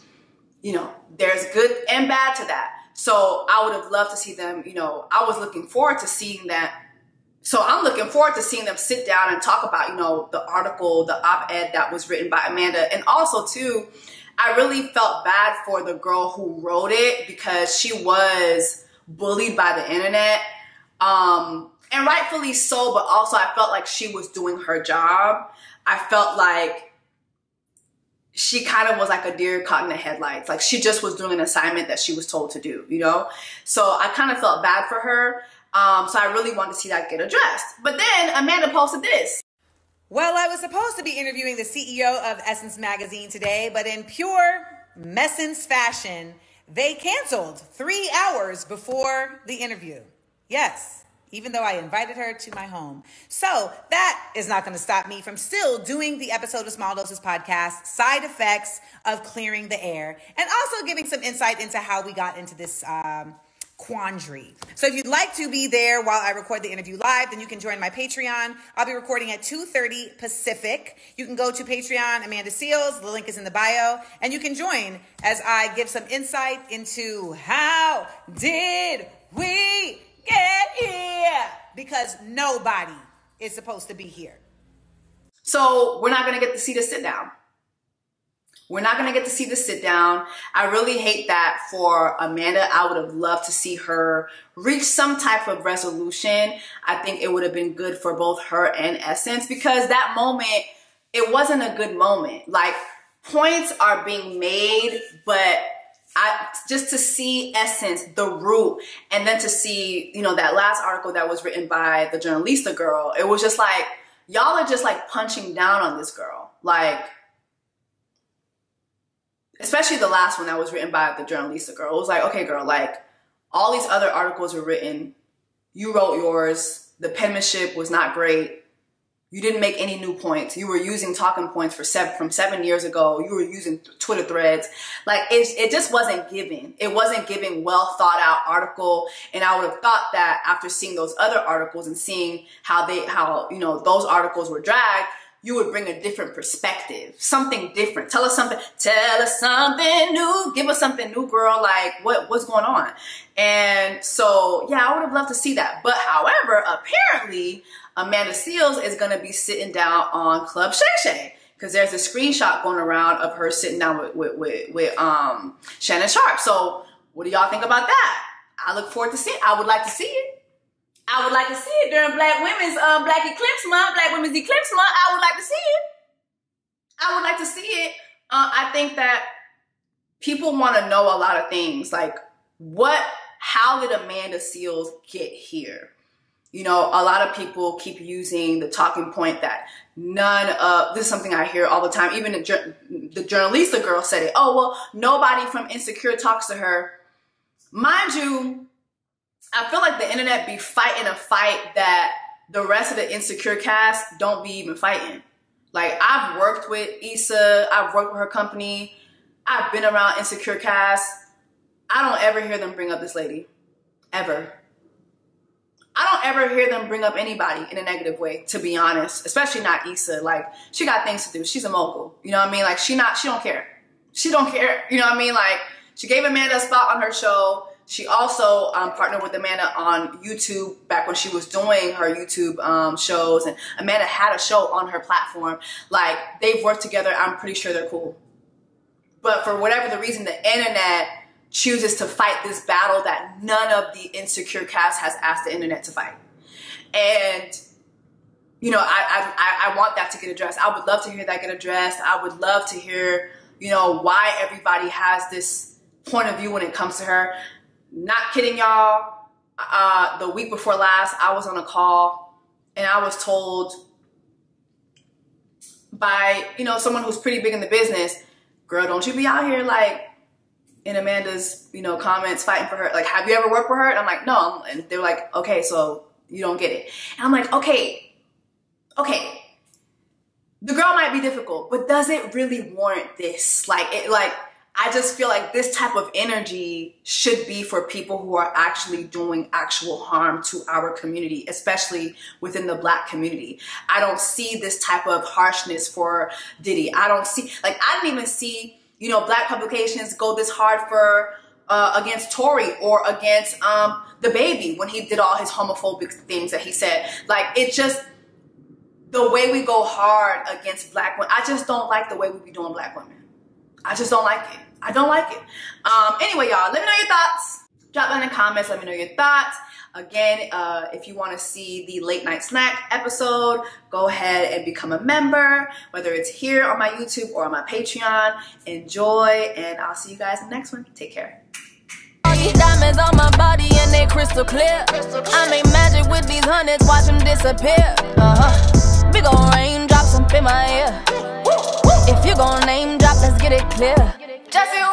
there's good and bad to that. So I would have loved to see them, I was looking forward to seeing that. So I'm looking forward to seeing them sit down and talk about, the article, the op-ed that was written by Amanda. And also too, I really felt bad for the girl who wrote it because she was bullied by the internet. And rightfully so, but also I felt like she was doing her job. I felt like she kind of was like a deer caught in the headlights. Like she just was doing an assignment that she was told to do, So I kind of felt bad for her. So I really wanted to see that get addressed. But then Amanda posted this. Well, I was supposed to be interviewing the CEO of Essence Magazine today, but in pure Messence fashion, they canceled 3 hours before the interview. Yes. Even though I invited her to my home. So that is not going to stop me from still doing the episode of Small Doses Podcast, Side Effects of Clearing the Air, and also giving some insight into how we got into this quandary. So if you'd like to be there while I record the interview live, then you can join my Patreon. I'll be recording at 2:30 Pacific. You can go to Patreon, Amanda Seales. The link is in the bio. And you can join as I give some insight into how did we get here, because nobody is supposed to be here. So we're not going to get to see the sit down. We're not going to get to see the sit down. I really hate that for Amanda. I would have loved to see her reach some type of resolution. I think it would have been good for both her and Essence, because that moment, it wasn't a good moment. Like, points are being made, but just to see Essence, The Root, and then to see, that last article that was written by the Journalista girl, it was just like, y'all are just like punching down on this girl. Like, especially the last one that was written by the journalista girl. It was like, okay, girl, like all these other articles were written. You wrote yours. The penmanship was not great. You didn't make any new points. You were using talking points from 7 years ago. You were using Twitter threads. Like it just wasn't giving. It wasn't giving well thought out article. And I would have thought that after seeing those other articles and seeing how those articles were dragged, you would bring a different perspective, something different. Tell us something new. Give us something new, girl. Like what's going on? And so, yeah, I would have loved to see that. But however, apparently Amanda Seales is going to be sitting down on Club Shay Shay, because there's a screenshot going around of her sitting down with Shannon Sharpe. So what do y'all think about that? I look forward to seeing it. I would like to see it. I would like to see it during Black Women's Black Eclipse Month, Black Women's Eclipse Month. I would like to see it. I would like to see it. I think that people want to know a lot of things, like how did Amanda Seales get here? You know, a lot of people keep using the talking point that this is something I hear all the time. Even the journalista girl said it. Oh, well, nobody from Insecure talks to her. Mind you, I feel like the internet be fighting a fight that the rest of the Insecure cast don't be even fighting. Like, I've worked with Issa. I've worked with her company. I've been around Insecure cast. I don't ever hear them bring up this lady. Ever. I don't ever hear them bring up anybody in a negative way, to be honest. Especially not Issa. Like, she got things to do. She's a mogul. You know what I mean? Like, she don't care. She don't care. You know what I mean? Like, she gave Amanda a spot on her show. She also partnered with Amanda on YouTube back when she was doing her YouTube shows. And Amanda had a show on her platform. Like, they've worked together. I'm pretty sure they're cool. But for whatever the reason, the internet chooses to fight this battle that none of the Insecure cast has asked the internet to fight. And, you know, I want that to get addressed. I would love to hear that get addressed. I would love to hear, you know, why everybody has this point of view when it comes to her. Not kidding, y'all. The week before last, I was on a call and I was told by, you know, someone who's pretty big in the business, girl, don't you be out here like in Amanda's, you know, comments fighting for her. Like, have you ever worked with her? And I'm like, no. And they're like, okay, so you don't get it. And I'm like, okay. The girl might be difficult, but does it really warrant this? I just feel like this type of energy should be for people who are actually doing actual harm to our community, especially within the Black community. I don't see this type of harshness for Diddy. I didn't even see, you know, Black publications go this hard for against Tory or against the baby when he did all his homophobic things that he said. Like, it just, the way we go hard against Black women, I just don't like the way we be doing Black women. I just don't like it. I don't like it. Anyway, y'all, let me know your thoughts. Drop down in the comments. Let me know your thoughts. Again, if you want to see the Late Night Snack episode, go ahead and become a member, whether it's here on my YouTube or on my Patreon. Enjoy, and I'll see you guys in the next one. Take care. All these diamonds on my body and they crystal clear. I make magic with these hundreds, watch them disappear. Big ol' raindrops up in my ear. If you gon' name drop, let's get it clear. Jesse